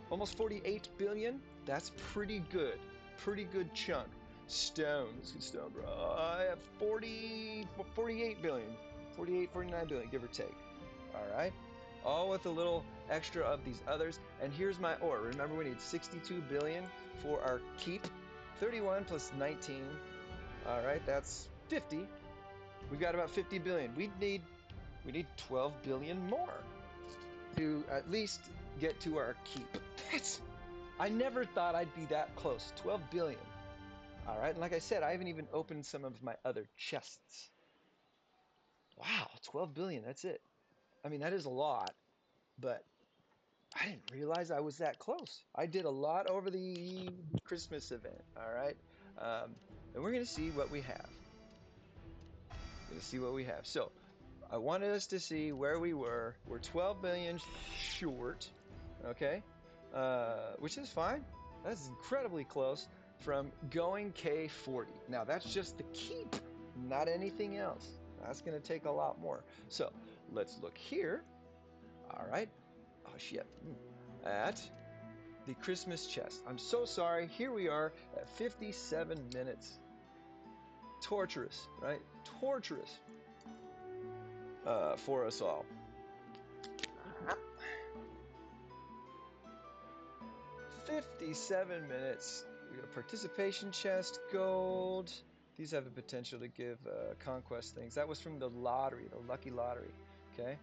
Speaker 1: almost 48 billion. That's pretty good. Pretty good chunk. Stone, let's get stone, bro. I have 48 billion, 48, 49 billion, give or take. All right. All with a little extra of these others. And here's my ore. Remember, we need 62 billion for our keep. 31 plus 19. All right, that's 50. We've got about 50 billion. We need 12 billion more to at least get to our keep. I never thought I'd be that close. 12 billion. All right, and like I said, I haven't even opened some of my other chests. Wow, 12 billion, that's it. I mean, that is a lot, but I didn't realize I was that close. I did a lot over the Christmas event, all right? And we're going to see what we have. We're going to see what we have. So I wanted us to see where we were. We're 12 billion short, okay? Which is fine. That's incredibly close from going K40. Now, that's just the keep, not anything else. That's going to take a lot more. So let's look here. All right. Oh, shit. At the Christmas chest. I'm so sorry. Here we are at 57 minutes. Torturous, right? Torturous for us all. 57 minutes. We got a participation chest, gold. These have the potential to give conquest things. That was from the lottery, the lucky lottery. Okay.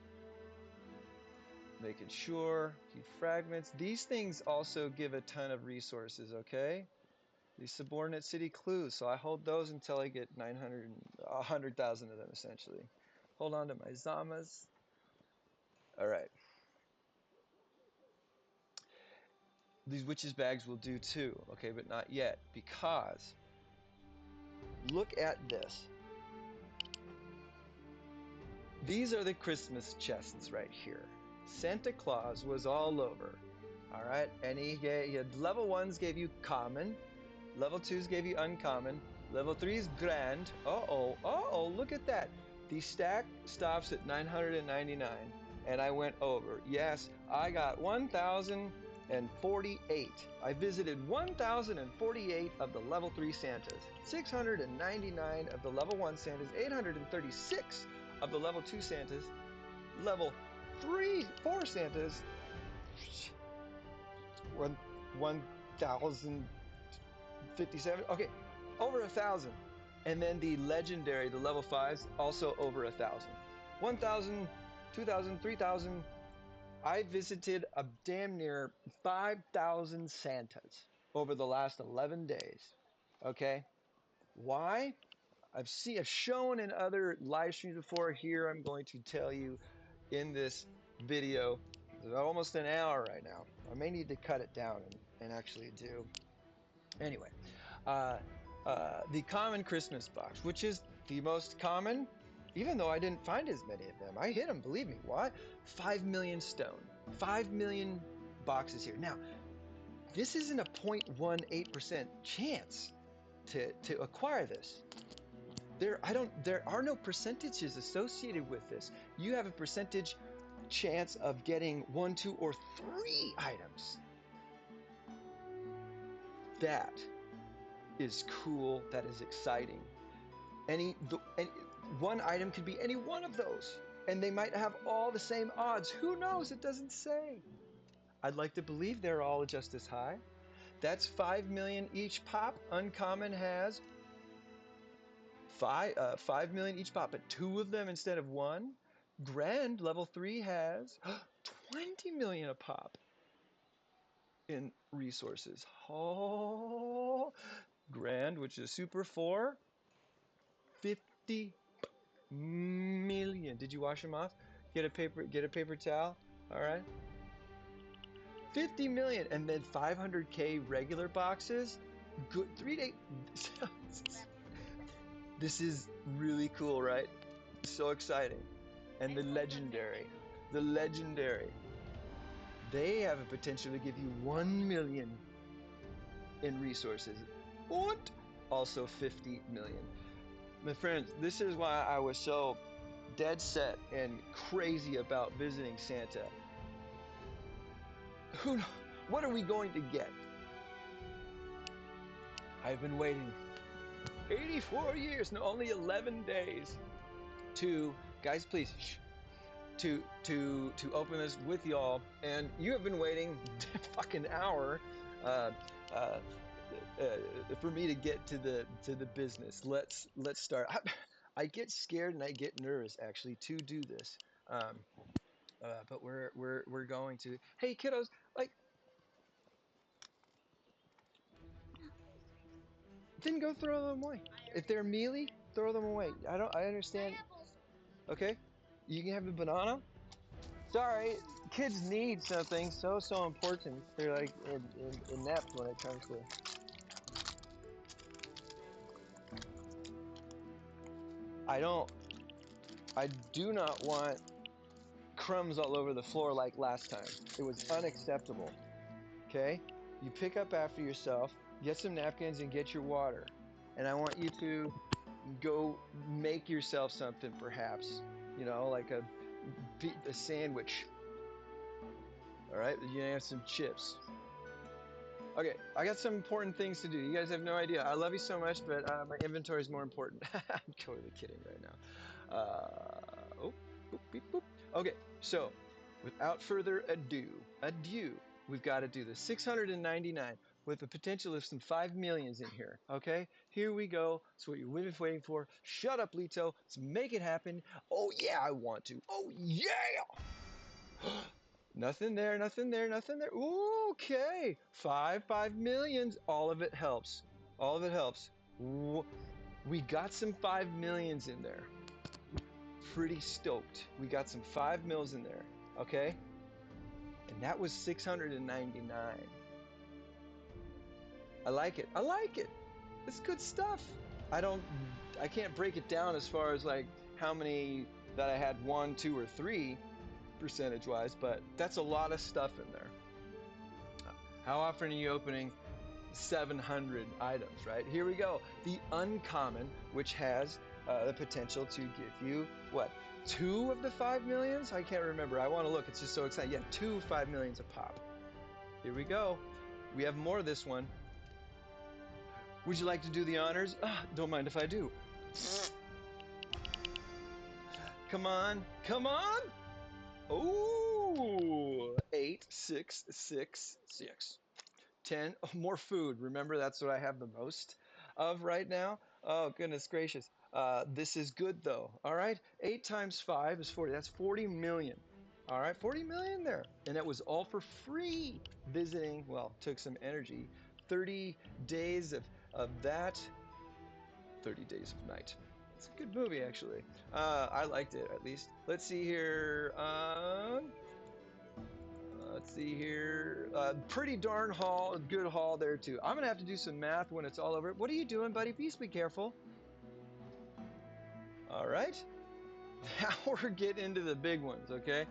Speaker 1: Making sure. Keep fragments. These things also give a ton of resources, okay? These subordinate city clues. So I hold those until I get 900, 100,000 of them, essentially. Hold on to my Zamas. All right. These witches bags will do too, okay, but not yet, because look at this. These are the Christmas chests right here. Santa Claus was all over, all right? And he had level 1s gave you common, level 2s gave you uncommon, level 3s grand. Uh-oh, look at that. The stack stops at 999, and I went over. Yes, I got 1,048. I visited 1,048 of the level 3 Santas, 699 of the level 1 Santas, 836 of the level 2 Santas, level 4 Santas, 1,057. Okay, over 1,000. And then the legendary, the level 5s, also over 1,000. 1,000, 2,000, 3,000. I visited a damn near 5,000 Santas over the last 11 days. Okay? Why? I've shown in other live streams before. Here I'm going to tell you in this video. It's almost an hour right now. I may need to cut it down and actually do. Anyway, uh, the common Christmas box, which is the most common, even though I didn't find as many of them. I hit them, believe me. Why? 5 million stone. 5 million boxes here. Now, this isn't a 0.18% chance to acquire this. There are no percentages associated with this. You have a percentage chance of getting 1, 2, or 3 items. That is cool. That is exciting. One item could be any one of those, and they might have all the same odds. Who knows? It doesn't say. I'd like to believe they're all just as high. That's 5 million each pop. Uncommon has 5 million each pop, but 2 of them instead of 1. Grand level 3 has 20 million a pop. in resources. Oh, grand, which is super 4. 50 million. Did you wash them off? Get a paper towel. All right. 50 million and then 500K regular boxes. Good 3 day. This is really cool, right? So exciting. And the legendary. The legendary. They have a potential to give you 1 million in resources. What? Also 50 million. My friends, this is why I was so dead set and crazy about visiting Santa. Who? What are we going to get? I've been waiting 84 years, no, only 11 days to, guys, please, to open this with y'all, and you have been waiting a fucking hour uh, uh, for me to get to the business. Let's start. I get scared and I get nervous actually to do this, um, but we're going to. Hey kiddos, like, then go throw them away. If they're mealy, throw them away. I understand. Okay, you can have the banana. Sorry, kids need something so important. They're like inept when it comes to. I don't. I do not want crumbs all over the floor like last time. It was unacceptable. Okay, you pick up after yourself, get some napkins, and get your water. And I want you to go make yourself something, perhaps. You know, like a sandwich. All right, you have some chips. Okay, I got some important things to do. You guys have no idea. I love you so much, but my inventory is more important. I'm totally kidding right now. Oh, boop, beep, boop. Okay, so without further adieu, we've got to do the 699 with the potential of some 5 millions in here. Okay, here we go. That's what you've been waiting for. Shut up, Lito. Let's make it happen. Oh, yeah, I want to. Oh, yeah. Nothing there, nothing there, nothing there. Ooh, okay. Five millions. All of it helps. All of it helps. We got some 5 millions in there. Pretty stoked. We got some 5 mils in there. Okay. And that was 699. I like it. I like it. It's good stuff. I can't break it down as far as like how many that I had 1, 2, or 3 percentage wise, but that's a lot of stuff in there. How often are you opening 700 items, right? Here we go. The uncommon, which has the potential to give you what? 2 of the 5 millions? I can't remember. I want to look. It's just so exciting. Yeah, 2 5 millions a pop. Here we go. We have more of this one. Would you like to do the honors? Don't mind if I do. Come on. Come on. Oh, 8, 6, 6, 6. 10. Oh, more food. Remember, that's what I have the most of right now. Oh, goodness gracious. This is good, though. All right. 8 times 5 is 40. That's 40 million. All right. 40 million there. And that was all for free visiting. Well, took some energy. 30 days of that. 30 Days of Night. It's a good movie, actually. I liked it, at least. Let's see here. Let's see here. Pretty darn good haul there too. I'm gonna have to do some math when it's all over. What are you doing, buddy? Please be careful. All right. Now we're getting into the big ones, okay?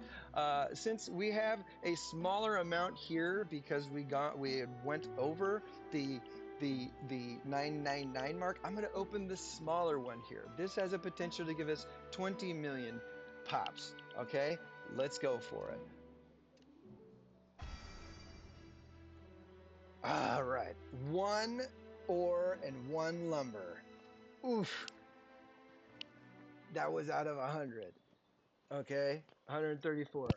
Speaker 1: Since we have a smaller amount here because we went over the 999 mark, I'm gonna open the smaller one here. This has a potential to give us 20 million pops. Okay, let's go for it. All right, 1 ore and 1 lumber. Oof, that was out of 100. Okay, 134.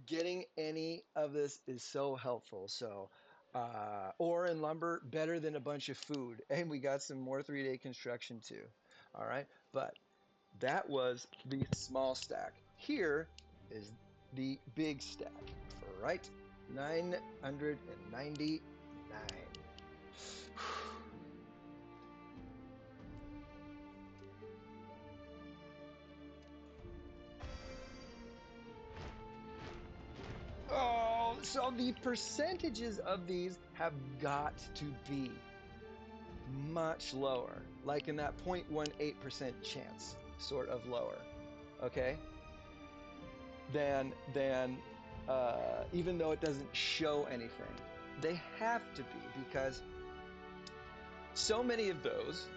Speaker 1: Getting any of this is so helpful. So, ore and lumber better than a bunch of food, and we got some more 3 day construction too. All right, but that was the small stack. Here is the big stack. All right, 999. Oh, so the percentages of these have got to be much lower, like in that 0.18% chance, sort of lower, okay? Than even though it doesn't show anything. They have to be because so many of those,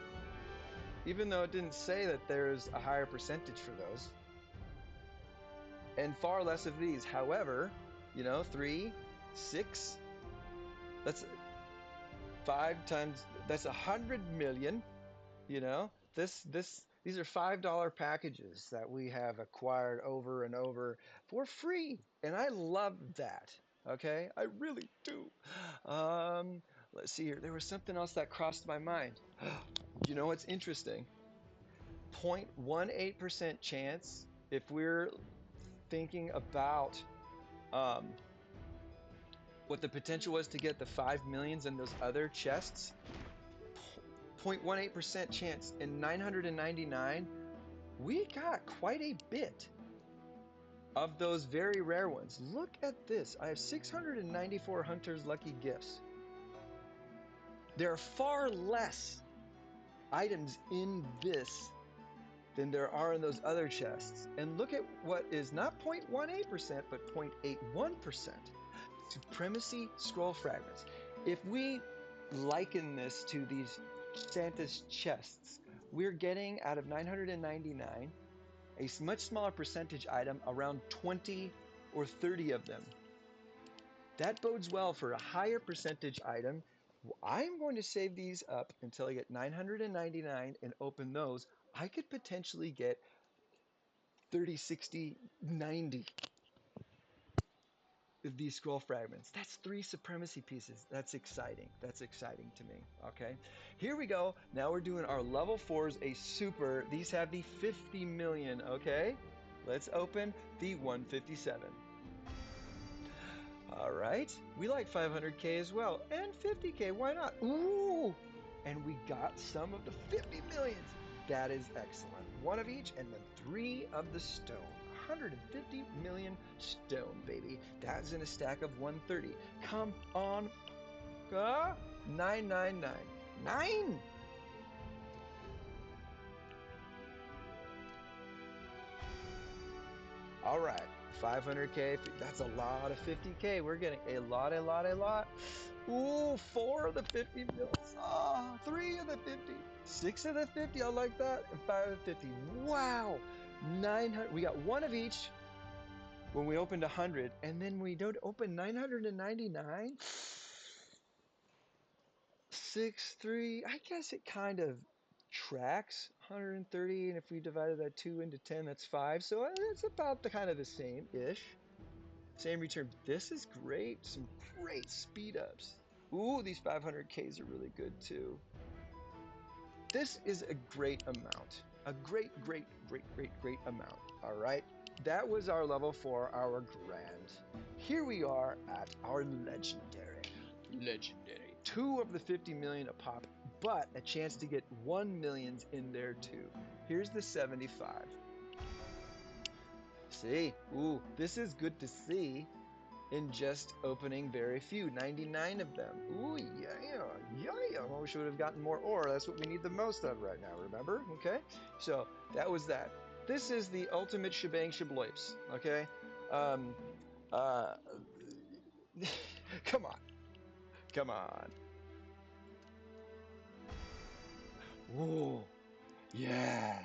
Speaker 1: even though it didn't say that there's a higher percentage for those, and far less of these. However, 3, 6, that's 5 times, that's 100 million. These are $5 packages that we have acquired over and over for free, and I love that. Okay, I really do. Let's see here. There was something else that crossed my mind. You know what's interesting? 0.18% chance. If we're thinking about what the potential was to get the 5 millions in those other chests, 0.18% chance in 999, we got quite a bit of those very rare ones. Look at this. I have 694 Hunter's Lucky Gifts. There are far less items in this than there are in those other chests. And look at what is not 0.18%, but 0.81%. Supremacy Scroll Fragments. If we liken this to these Santa's chests, we're getting out of 999 a much smaller percentage item, around 20 or 30 of them. That bodes well for a higher percentage item. I'm going to save these up until I get 999 and open those. I could potentially get 30, 60, 90 of these scroll fragments. That's 3 supremacy pieces. That's exciting. That's exciting to me. Okay, here we go. Now we're doing our level 4s, a super. These have the 50 million. Okay, let's open the 157. All right, we like 500k as well, and 50k. Why not? Ooh, and we got some of the 50 millions. That is excellent. 1 of each, and then 3 of the stone. 150 million stone, baby. That's in a stack of 130. Come on. 999. 9! All right, 500k. That's a lot of 50k. We're getting a lot, a lot, a lot. Ooh, 4 of the 50 mils. Ah, 3 of the 50. 6 of the 50. I like that. And 5 of the 50. Wow. 900. We got 1 of each when we opened 100, and then we don't open 999. 6, 3. I guess it kind of tracks 130, and if we divided that 2 into 10, that's 5. So it's about the kind of the same ish. Same return. This is great. Some great speed ups. Ooh, these 500Ks are really good too. This is a great amount. A great, great, great, great, great amount. All right. That was our level 4, our grand. Here we are at our legendary. Legendary. 2 of the 50 million a pop, but a chance to get 1 millions in there too. Here's the 75. See? Ooh, this is good to see. In just opening very few, 99 of them. Ooh, yeah, yeah. I wish we would have gotten more ore. That's what we need the most of right now, remember? Okay, so that was that. This is the ultimate shebang shabloips, okay? Um, uh, come on, come on. Ooh, yeah.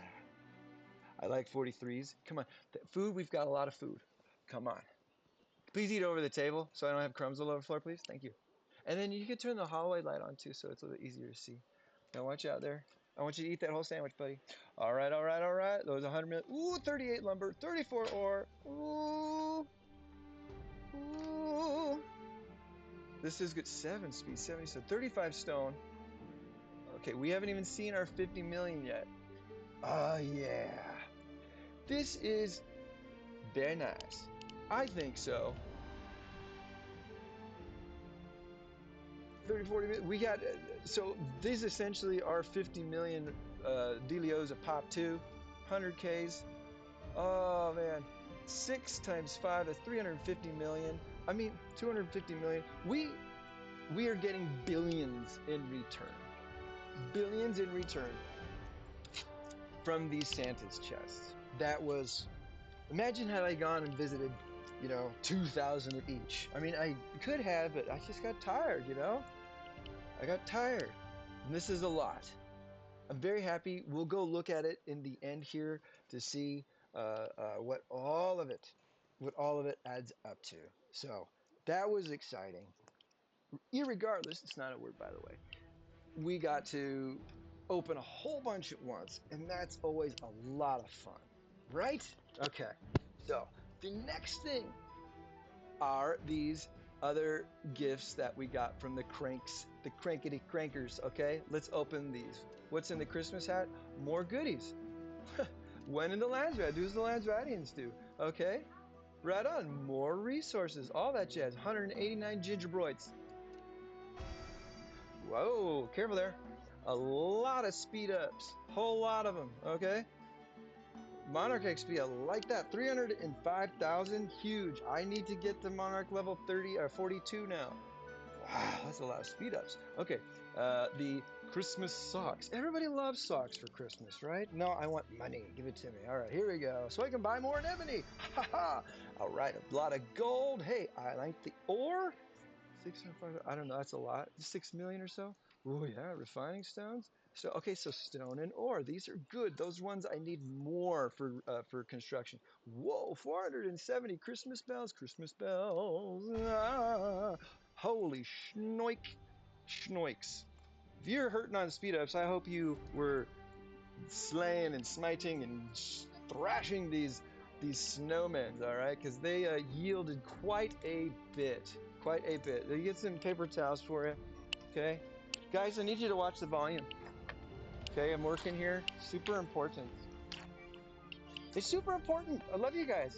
Speaker 1: I like 43s. Come on, food, we've got a lot of food. Come on. Please eat over the table so I don't have crumbs all over the floor, please. Thank you. And then you can turn the hallway light on too so it's a little easier to see. Now watch out there. I want you to eat that whole sandwich, buddy. All right, all right, all right. Those 100 million. Ooh, 38 lumber, 34 ore. Ooh, ooh. This is good. 7 speed, 70, so 35 stone. Okay, we haven't even seen our 50 million yet. Oh, yeah. This is very nice. I think so. 30, 40 million. We got, so these essentially are 50 million Delios a pop too. 100Ks. Oh man. 6 times 5, that's 350 million. I mean, 250 million. We are getting billions in return. Billions in return from these Santa's chests. That was, imagine had I gone and visited, 2,000 of each. I mean, I could have, but I just got tired, I got tired. And this is a lot. I'm very happy. We'll go look at it in the end here to see what all of it adds up to. So that was exciting. Irregardless, it's not a word, by the way. We got to open a whole bunch at once, and that's always a lot of fun, right? Okay. So the next thing are these other gifts that we got from the cranks, the crankety crankers. Okay, let's open these. What's in the Christmas hat? More goodies. When in the Landsrat, do's the Landsratians do. Okay, right on. More resources, all that jazz. 189 gingerbroids. Whoa, careful there. A lot of speed ups, whole lot of them. Okay. Monarch XP, I like that. 305,000, huge. I need to get to Monarch level 30 or 42 now. Wow, that's a lot of speed ups. Okay, the Christmas socks. Everybody loves socks for Christmas, right? No, I want money. Give it to me. All right, here we go. So I can buy more anemone. Ha ha. All right, a lot of gold. Hey, I like the ore. 605, I don't know, that's a lot. 6 million or so. Oh yeah, refining stones. So okay, so stone and ore, these are good. Those ones I need more for construction. Whoa, 470 Christmas bells, Christmas bells. Ah, holy schnoik, schnoiks. If you're hurting on speed ups, I hope you were slaying and smiting and thrashing these snowmen, all right? Because they yielded quite a bit. Quite a bit. They get some paper towels for you, okay? Guys, I need you to watch the volume. Okay, I'm working here. Super important. It's super important. I love you guys.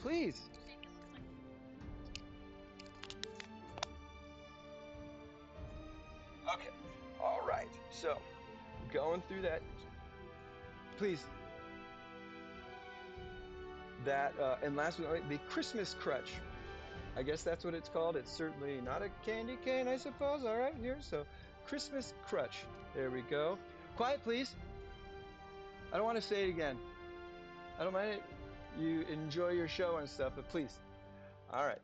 Speaker 1: Please. Okay. All right. So, going through that. Please. That, and last but not least, the Christmas crutch. I guess that's what it's called. It's certainly not a candy cane, I suppose. All right, here. So, Christmas crutch. There we go. Quiet, please. I don't want to say it again. I don't mind it. You enjoy your show and stuff, but please. All right.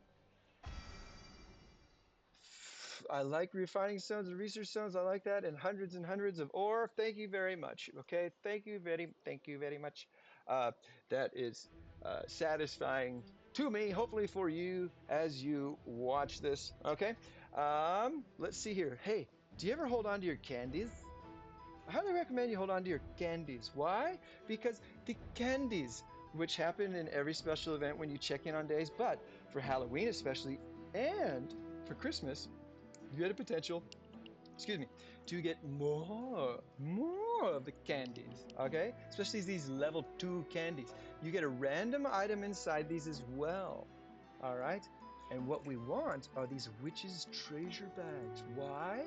Speaker 1: I like refining stones and research stones. I like that. And hundreds of ore. Thank you very much. Okay. Thank you very much. That is satisfying to me, hopefully for you as you watch this. Okay. Let's see here. Hey, do you ever hold on to your candies? I highly recommend you hold on to your candies. Why? Because the candies, which happen in every special event when you check in on days, but for Halloween especially, and for Christmas, you had a potential, excuse me, to get more of the candies, okay? Especially these level 2 candies. You get a random item inside these as well, all right? And what we want are these witches' treasure bags. Why?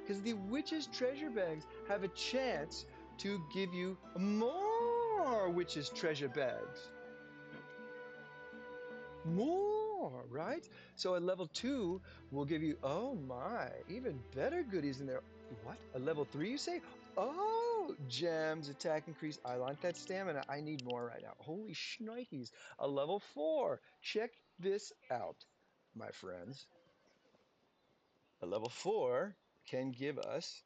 Speaker 1: Because the witches' treasure bags have a chance to give you more witches' treasure bags. More, right? So at level 2, we'll give you, oh my, even better goodies in there. What? A level 3, you say? Oh, gems, attack increase. I like that stamina. I need more right now. Holy shnikes. A level 4. Check this out, my friends. A level 4 can give us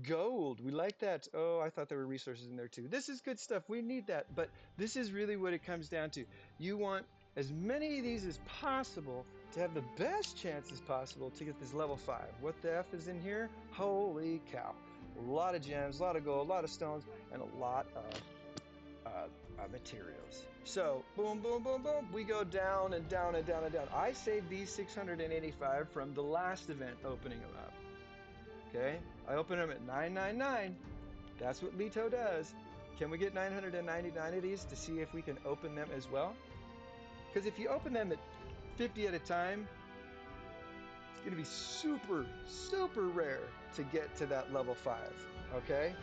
Speaker 1: gold. We like that. Oh, I thought there were resources in there too. This is good stuff. We need that. But this is really what it comes down to. You want as many of these as possible to have the best chances possible to get this level 5. What the F is in here? Holy cow. A lot of gems, a lot of gold, a lot of stones, and a lot of materials. So, boom, boom, boom, boom. We go down and down and down and down. I saved these 685 from the last event opening them up. Okay, I open them at 999. That's what Lito does. Can we get 999 of these to see if we can open them as well? Because if you open them at 50 at a time, going to be super, super rare to get to that level 5, okay?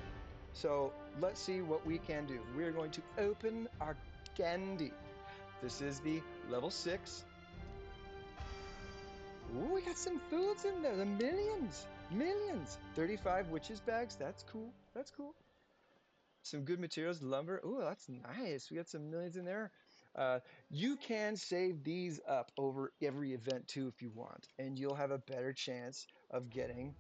Speaker 1: So let's see what we can do. We're going to open our candy. This is the level 6. Ooh, we got some foods in there. The millions, millions. 35 witches bags. That's cool. That's cool. Some good materials, lumber. Ooh, that's nice. We got some millions in there. You can save these up over every event too if you want, and you'll have a better chance of getting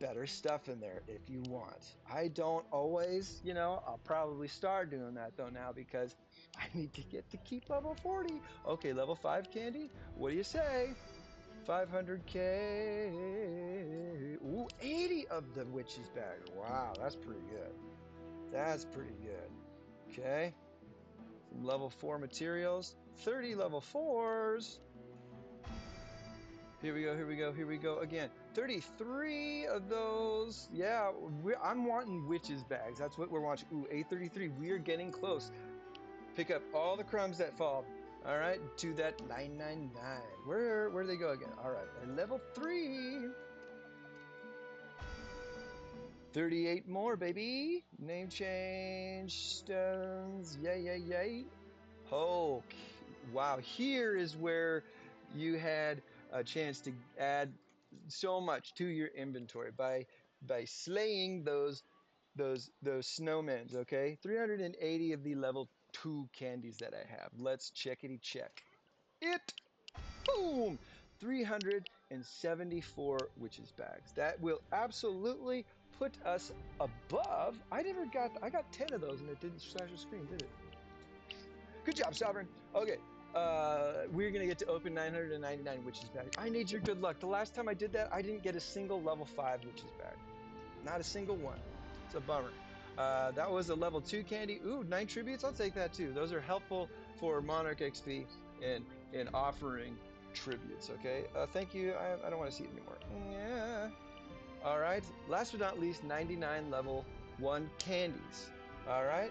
Speaker 1: better stuff in there if you want. I don't always, I'll probably start doing that though now because I need to get to keep level 40. Okay, level 5 candy. What do you say? 500K. Ooh, 80 of the witch's bag. Wow, that's pretty good. That's pretty good. Okay. Some level 4 materials. 30 level 4s. Here we go, here we go, here we go again. 33 of those. Yeah, I'm wanting witches bags. That's what we're watching. Ooh, 833. We are getting close. Pick up all the crumbs that fall. All right, to that 999. Where do they go again? All right, level 3. 38 more, baby. Name change, stones. Yay, yay, yay. Oh, wow. Here is where you had a chance to add so much to your inventory by slaying those snowmen, okay? 380 of the level 2 candies that I have. Let's checkity check it. Boom! 374 witches bags. That will absolutely put us above. I got 10 of those and it didn't flash the screen, did it? Good job, Sovereign. Okay, we're gonna get to open 999 witches bag. I need your good luck. The last time I did that, I didn't get a single level 5 witches bag. Not a single one. It's a bummer. That was a level 2 candy. Ooh, 9 tributes. I'll take that too. Those are helpful for Monarch XP in offering tributes. Okay. Thank you. I don't want to see it anymore. Yeah. All right. Last but not least, 99 level 1 candies. All right.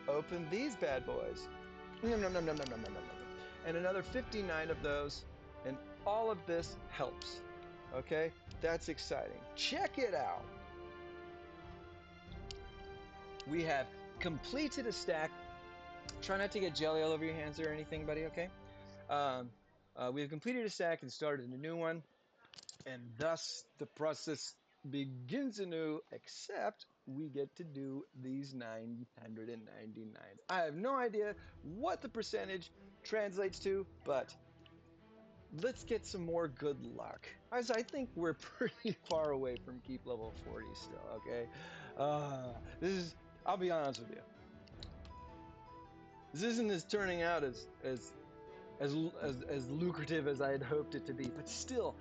Speaker 1: Open these bad boys. Nom, nom, nom, nom, nom, nom, nom, nom, nom. And another 59 of those. And all of this helps. Okay. That's exciting. Check it out. We have completed a stack. Try not to get jelly all over your hands or anything, buddy, okay? We have completed a stack and started a new one, and thus the process begins anew, except we get to do these 999. I have no idea what the percentage translates to, but let's get some more good luck. As I think we're pretty far away from keep level 40 still, okay? I'll be honest with you. This isn't as turning out as lucrative as I had hoped it to be, but still,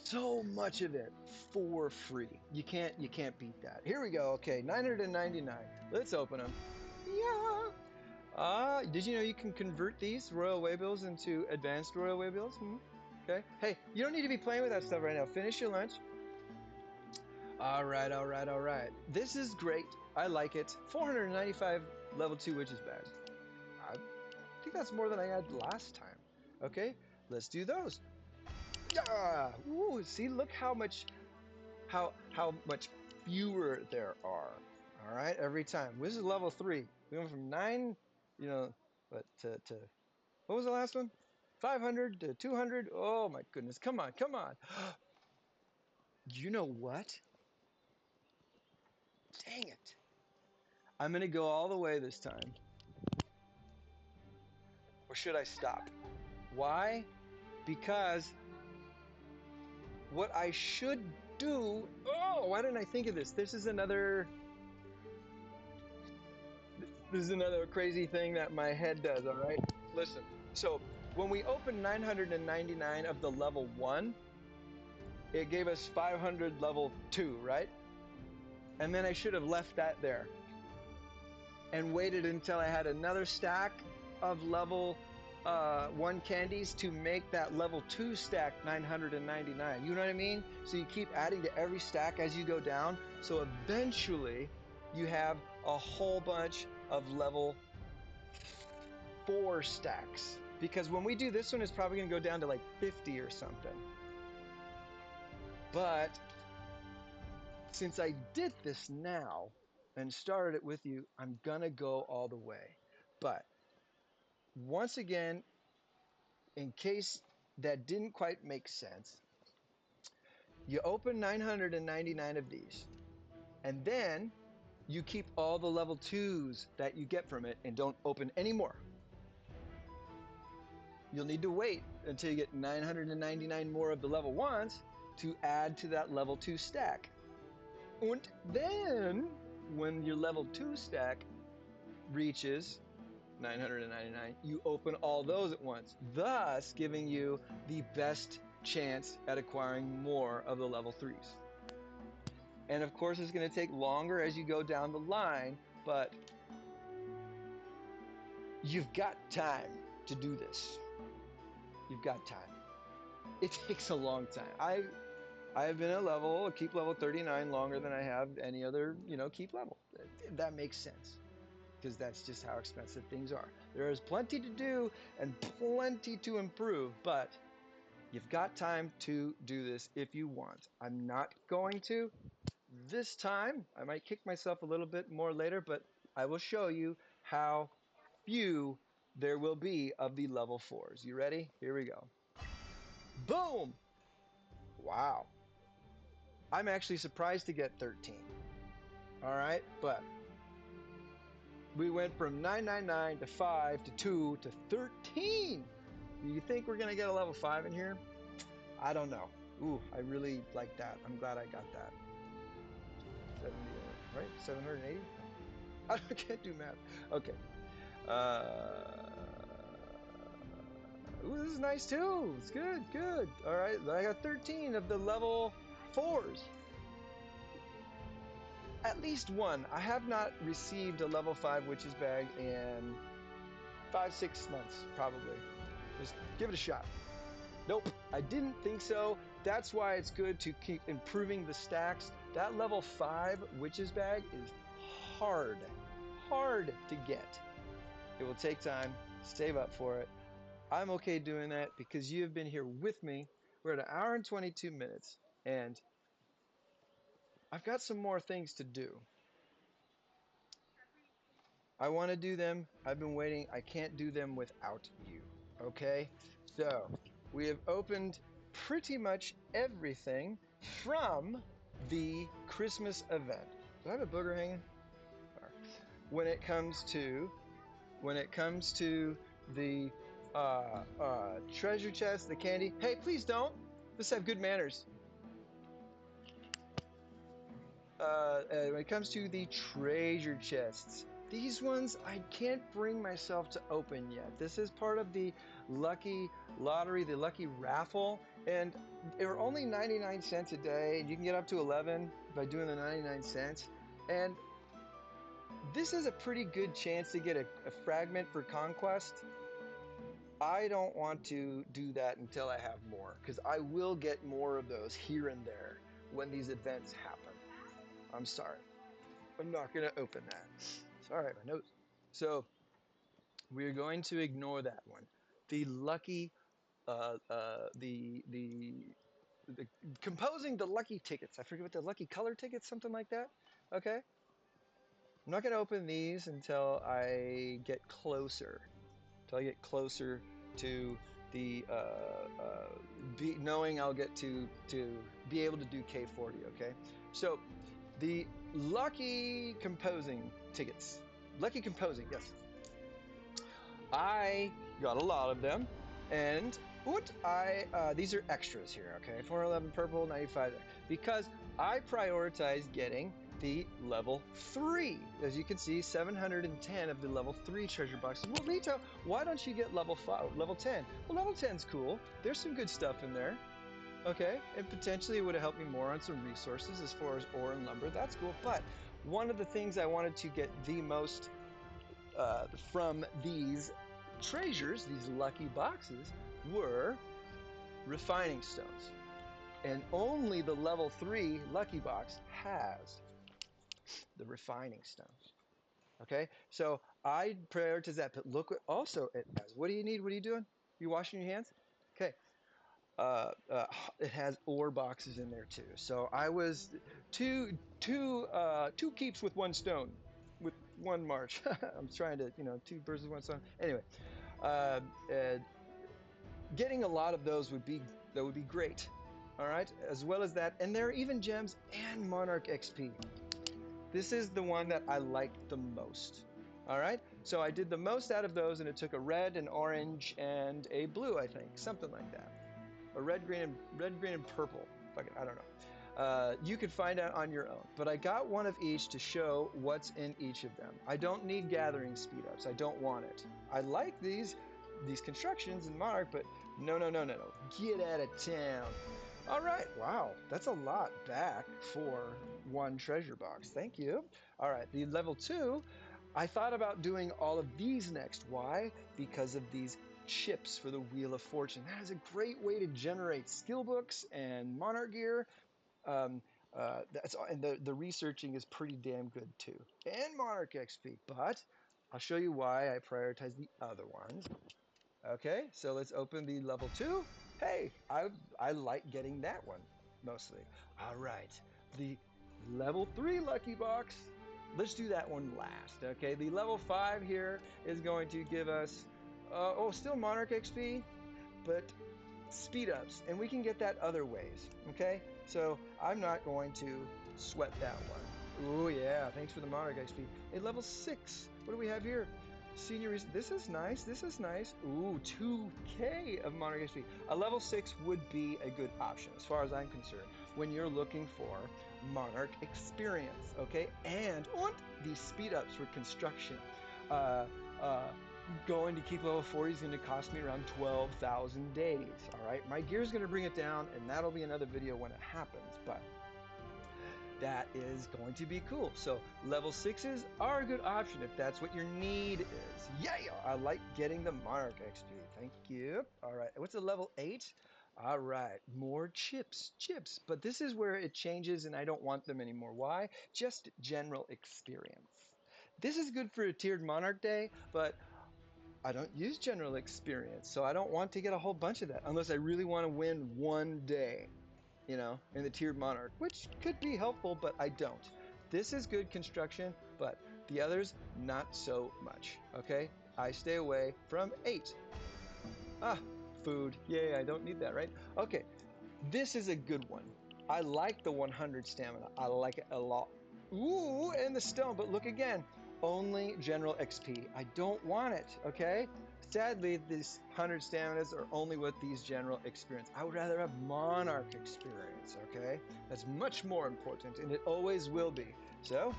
Speaker 1: so much of it for free. You can't beat that. Here we go. Okay, 999. Let's open them. Yeah. Did you know you can convert these royal waybills into advanced royal waybills? Okay. Hey, you don't need to be playing with that stuff right now. Finish your lunch. All right, all right, all right. This is great. I like it. 495 level 2 witches bags. I think that's more than I had last time. Okay, let's do those. Yeah. Ooh, see, look how much fewer there are. All right, every time. This is level 3. We went from 9, but to what was the last one? 500 to 200. Oh my goodness! Come on, come on. You know what? Dang it! I'm gonna go all the way this time, or should I stop? Why? Because what I should do. Oh, why didn't I think of this? This is another crazy thing that my head does, all right? Listen. So, when we opened 999 of the level 1, it gave us 500 level 2, right? And then I should have left that there and waited until I had another stack of level 1 candies to make that level 2 stack 999. You know what I mean? So you keep adding to every stack as you go down. So eventually you have a whole bunch of level 4 stacks. Because when we do this one, it's probably going to go down to like 50 or something. But since I did this now and started it with you, I'm gonna go all the way. But once again, in case that didn't quite make sense, you open 999 of these, and then you keep all the level 2s that you get from it and don't open any more. You'll need to wait until you get 999 more of the level 1s to add to that level 2 stack. And then, when your level 2 stack reaches 999, you open all those at once, thus giving you the best chance at acquiring more of the level 3s. And of course, it's going to take longer as you go down the line, but you've got time to do this. You've got time. It takes a long time. I've been a keep level 39 longer than I have any other, keep level. That makes sense, because that's just how expensive things are. There is plenty to do and plenty to improve, but you've got time to do this if you want. I'm not going to this time. I might kick myself a little bit more later, but I will show you how few there will be of the level 4s. You ready? Here we go. Boom! Wow. I'm actually surprised to get 13. All right, but we went from 999 to 5 to 2 to 13. Do you think we're going to get a level 5 in here? I don't know. Ooh, I really like that. I'm glad I got that. 70, right? 780? I can't do math. Okay. Ooh, this is nice too. It's good, good. All right, I got 13 of the level 4s. At least one. I have not received a level 5 witch's bag in 5-6 months, probably. Just give it a shot. Nope, I didn't think so. That's why it's good to keep improving the stacks. That level 5 witch's bag is hard to get. It will take time. Save up for it. I'm okay doing that because you have been here with me. We're at 1 hour and 22 minutes, and I've got some more things to do. I want to do them. I've been waiting. I can't do them without you. Okay? So, we have opened pretty much everything from the Christmas event. Do I have a booger hanging? When it comes to the treasure chest, the candy. Hey, please don't. Let's have good manners. When it comes to the treasure chests, these ones I can't bring myself to open yet. This is part of the lucky lottery, the lucky raffle, and they're only 99 cents a day, and you can get up to 11 by doing the 99 cents. And this is a pretty good chance to get a fragment for conquest. I don't want to do that until I have more, because I will get more of those here and there when these events happen. I'm sorry. I'm not going to open that. Sorry, my nose. So we're going to ignore that one. The lucky, the composing the lucky tickets. I forget what the lucky color tickets, something like that. Okay. I'm not going to open these until I get closer. Until I get closer to the knowing I'll get to be able to do K40. Okay. So the lucky composing tickets. Lucky composing, yes. I got a lot of them, and these are extras here, okay? 411 purple, 95 there, because I prioritize getting the level 3. As you can see, 710 of the level 3 treasure boxes. Well, Lito, why don't you get level 5, level 10? Well, level 10's cool. There's some good stuff in there. Okay, and potentially it would have helped me more on some resources as far as ore and lumber. That's cool. But one of the things I wanted to get the most from these treasures, these lucky boxes, were refining stones. And only the level 3 lucky box has the refining stones. Okay, so I prioritize that. But look also at what do you need? What are you doing? You washing your hands? Okay. It has ore boxes in there too. So I was two keeps with one stone, with one march. I'm trying to, two birds with one stone. Anyway, uh, uh, getting a lot of those would be great. All right, as well as that, and there are even gems and Monarch XP. This is the one that I liked the most. All right, so I did the most out of those, and it took a red, an orange, and a blue, I think, something like that. A red, green, and purple. I don't know. You could find out on your own. But I got one of each to show what's in each of them. I don't need gathering speed ups. I don't want it. I like these constructions in Monarch, but no, no, no, no, no. Get out of town. All right. Wow, that's a lot back for one treasure box. Thank you. All right, the level 2. I thought about doing all of these next. Why? Because of these chips for the Wheel of Fortune. That is a great way to generate skill books and Monarch gear. Um, and the researching is pretty damn good too. And Monarch XP, but I'll show you why I prioritize the other ones. Okay, so let's open the level 2. Hey, I like getting that one mostly. All right, the level 3 lucky box. Let's do that one last. Okay, the level 5 here is going to give us still Monarch XP, but speed ups, and we can get that other ways. Okay, so I'm not going to sweat that one. Oh yeah, thanks for the Monarch XP. A level 6. What do we have here? Senior, this is nice. This is nice. Ooh, 2K of Monarch XP. A level 6 would be a good option, as far as I'm concerned, when you're looking for Monarch experience. Okay, and these speed ups for construction. Uh, uh, Going to keep level 40 is going to cost me around 12,000 days. All right, my gear is going to bring it down, and that'll be another video when it happens. But that is going to be cool. So level 6s are a good option if that's what your need is. Yeah, I like getting the Monarch XP. Thank you. All right, what's a level 8? All right, more chips. But this is where it changes, and I don't want them anymore. Why? Just general experience. This is good for a tiered Monarch day, but I don't use general experience, so I don't want to get a whole bunch of that unless I really want to win one day, in the tiered monarch, which could be helpful, but I don't. This is good construction, but the others, not so much. Okay, I stay away from 8. Food. Yay, I don't need that, right? Okay, this is a good one. I like the 100 stamina. I like it a lot. Ooh, and the stone, but look again. Only general XP. I don't want it, okay? Sadly, these 100 staminas are only with these general experience. I would rather have monarch experience, okay? That's much more important, and it always will be. So,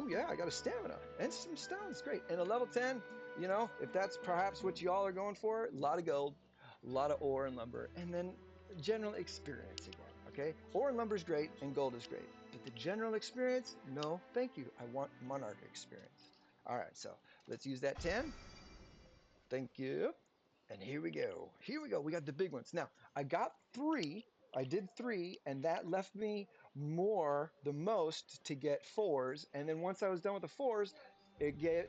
Speaker 1: yeah, I got a stamina and some stones. Great. And a level 10, if that's perhaps what y'all are going for, a lot of gold, a lot of ore and lumber, and then general experience again. Okay? Ore and lumber is great, and gold is great. But the general experience, no, thank you. I want monarch experience. All right, so let's use that 10. Thank you. And here we go. Here we go. We got the big ones. Now, I got 3. I did 3, and that left me the most to get 4s. And then once I was done with the 4s,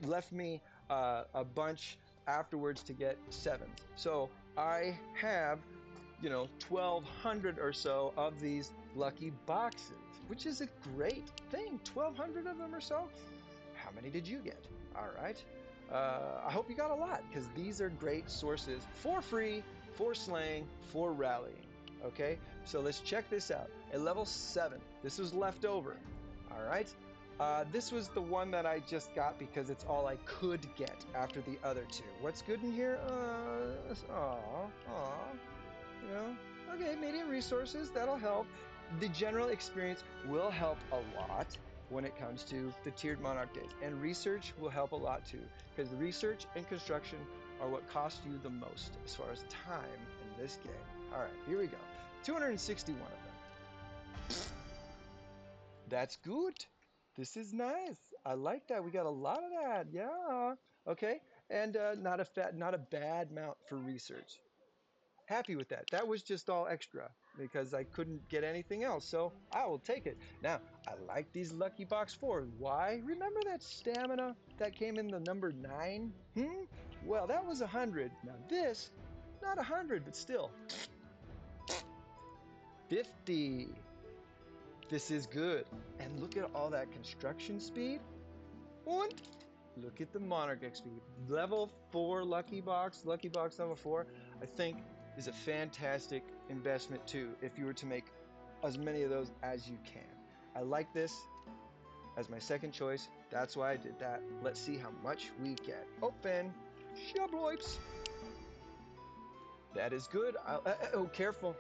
Speaker 1: left me a bunch afterwards to get 7s. So I have, 1,200 or so of these lucky boxes, which is a great thing. 1,200 of them or so. How many did you get? All right. I hope you got a lot, because these are great sources for free, for slaying, for rallying. Okay, so let's check this out. At level 7, this was left over. All right. This was the one that I just got because it's all I could get after the other 2. What's good in here? Okay, medium resources, that'll help. The general experience will help a lot when it comes to the tiered monarch days, and research will help a lot too, because the research and construction are what cost you the most as far as time in this game. All right, here we go. 261 of them. That's good. This is nice. I like that. We got a lot of that. Yeah. Okay. And not a bad amount for research. Happy with that. That was just all extra because I couldn't get anything else, so I will take it. Now, I like these lucky box 4s. Why? Remember that stamina that came in the number 9? Well, that was 100. Now this, not 100, but still, 50. This is good. And look at all that construction speed. One. Look at the Monarch XP. Level 4 Lucky Box level 4, I think is a fantastic investment too, if you were to make as many of those as you can. I like this as my second choice. That's why I did that. Let's see how much we get. Open. Shabloips. That is good. Oh, careful.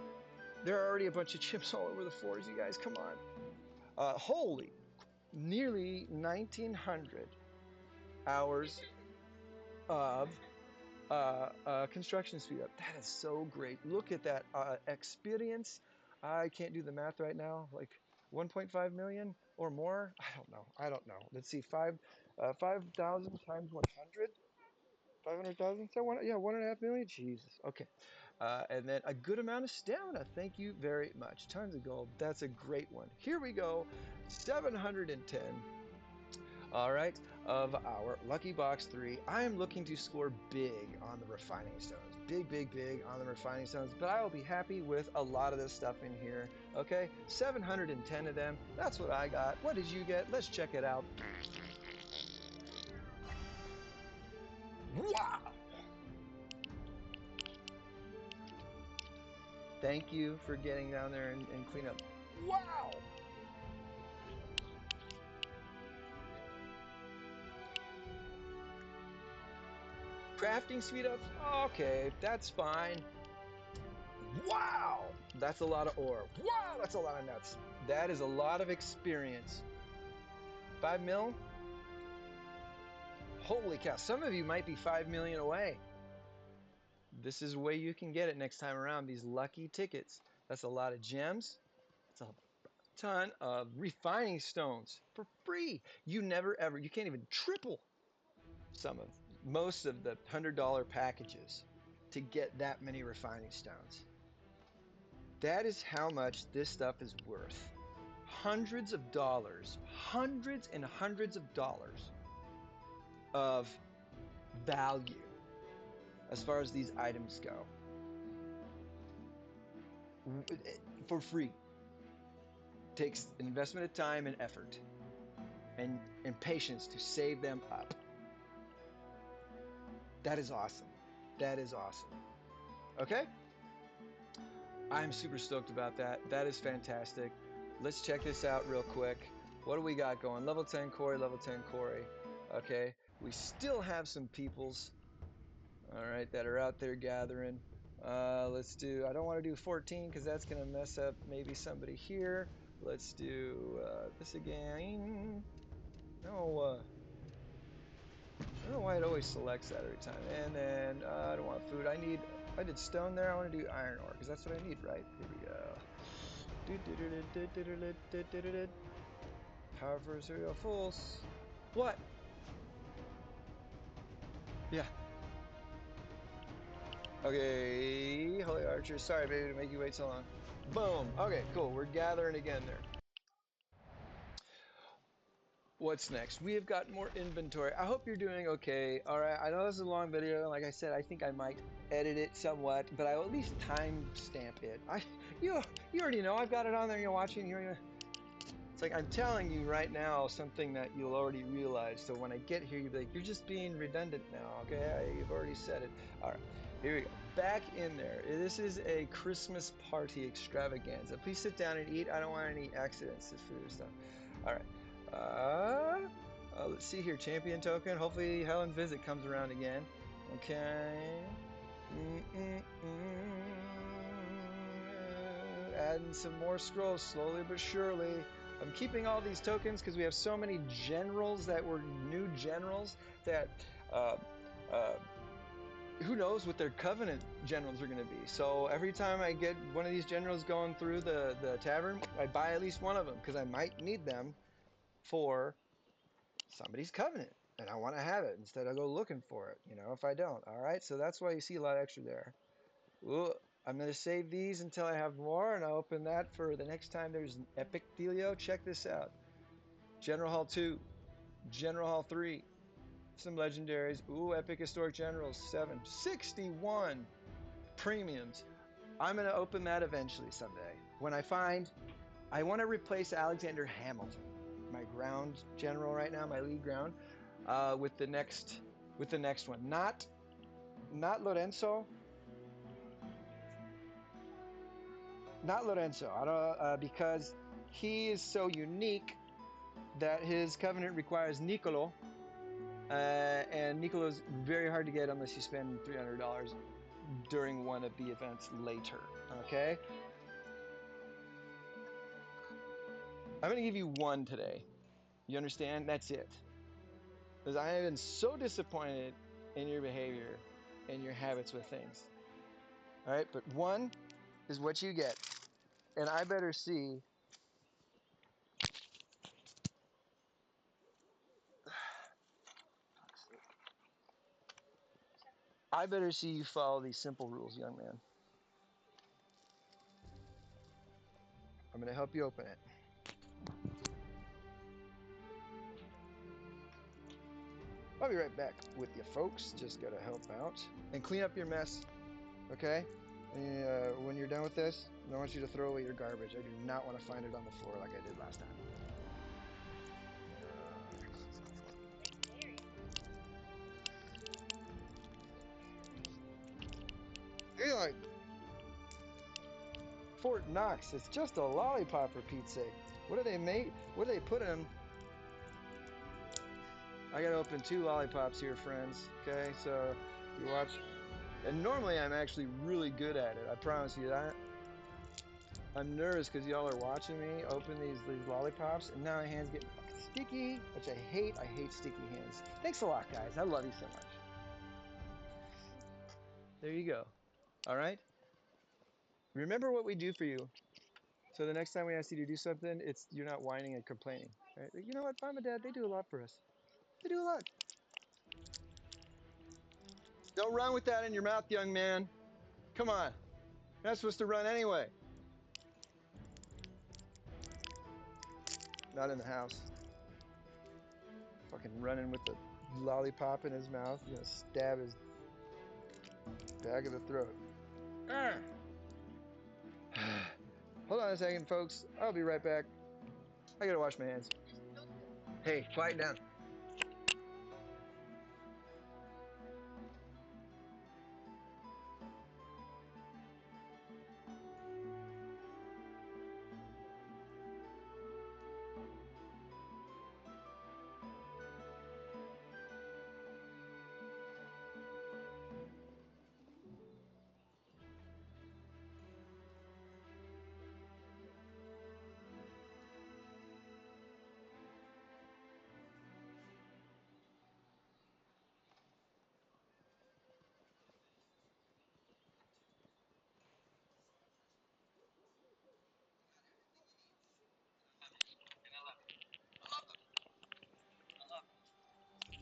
Speaker 1: There are already a bunch of chips all over the floors, you guys. Come on. Holy. Nearly 1,900 hours of construction speed up. That is so great. Look at that experience. I can't do the math right now. Like 1.5 million or more. I don't know. I don't know. Let's see. 5,000 times 100. 500,000. So yeah, 1.5 million. Jesus. Okay. And then a good amount of stamina. Thank you very much. Tons of gold. That's a great one. Here we go. 710. All right, of our Lucky Box 3, I am looking to score big on the refining stones. Big, big, big on the refining stones, but I will be happy with a lot of this stuff in here. Okay, 710 of them. That's what I got. What did you get? Let's check it out. Wow! Thank you for getting down there and clean up. Wow! Crafting speed ups? Okay, that's fine. Wow! That's a lot of ore. Wow! That's a lot of nuts. That is a lot of experience. 5 mil? Holy cow. Some of you might be 5 million away. This is the way you can get it next time around. These lucky tickets. That's a lot of gems. That's a ton of refining stones for free. You never ever, you can't even triple most of the $100 packages to get that many refining stones. That is how much this stuff is worth. Hundreds of dollars, hundreds and hundreds of dollars of value as far as these items go. For free. Takes an investment of time and effort and patience to save them up. That is awesome. That is awesome. Okay? I'm super stoked about that. That is fantastic. Let's check this out real quick. What do we got going? Level 10 Corey, level 10 Corey. Okay. We still have some peoples, all right, that are out there gathering. Let's do, I don't want to do 14 because that's going to mess up maybe somebody here. Let's do this again. No, I don't know why it always selects that every time. And then I don't want food. I did stone there. I want to do iron ore because that's what I need, right? Here we go. Power for serial fools. What? Yeah. Okay, Holy Archer. Sorry, baby, to make you wait so long. Boom. Okay, cool. We're gathering again there. What's next? We have got more inventory. I hope you're doing okay. All right. I know this is a long video. Like I said, I think I might edit it somewhat, but I'll at least time stamp it. You already know. I've got it on there. You're watching. It's like I'm telling you right now something that you'll already realize. So when I get here, you'll be like, you're just being redundant now. Okay, you've already said it. All right, here we go. Back in there. This is a Christmas party extravaganza. Please sit down and eat. I don't want any accidents to food or stuff. All right. Let's see here. Champion token. Hopefully Helen Visit comes around again. Okay. Adding some more scrolls slowly but surely. I'm keeping all these tokens because we have so many generals that were new generals that who knows what their covenant generals are going to be. So every time I get one of these generals going through the tavern, I buy at least one of them because I might need them for somebody's covenant and I want to have it instead of go looking for it, if I don't. All right, so that's why you see a lot extra there. Ooh, I'm going to save these until I have more, and I'll open that for the next time there's an epic dealio. Check this out. General Hall 2, General Hall 3, some legendaries. Ooh, epic historic generals, 7, 61 premiums. I'm going to open that eventually someday. When I want to replace Alexander Hamilton, my ground general right now, my lead ground, with the next one. Not Lorenzo, not Lorenzo. I don't because he is so unique that his covenant requires Niccolo, and Niccolo's very hard to get unless you spend $300 during one of the events later. Okay, I'm gonna give you one today. You understand? That's it. Because I have been so disappointed in your behavior and your habits with things. All right, but one is what you get, and I better see. I better see you follow these simple rules, young man. I'm gonna help you open it. I'll be right back with you folks. Just gotta help out and clean up your mess, okay? And, when you're done with this, I want you to throw away your garbage. I do not want to find it on the floor like I did last time. You're like, Fort Knox, it's just a lollipop for Pete's sake. What do they make? What do they put in? I gotta open 2 lollipops here, friends. Okay, so you watch. And normally I'm actually really good at it. I promise you that. I'm nervous because y'all are watching me open these lollipops, and now my hands get fucking sticky, which I hate. I hate sticky hands. Thanks a lot, guys. I love you so much. There you go. All right. Remember what we do for you. So the next time we ask you to do something, you're not whining and complaining. Right? You know what, Mom and Dad, they do a lot for us. They do a lot. Don't run with that in your mouth, young man. Come on. You're not supposed to run anyway. Not in the house. Fucking running with the lollipop in his mouth. He's gonna stab his back of the throat. Ah. Hold on a second, folks. I'll be right back. I gotta wash my hands. Hey, quiet down.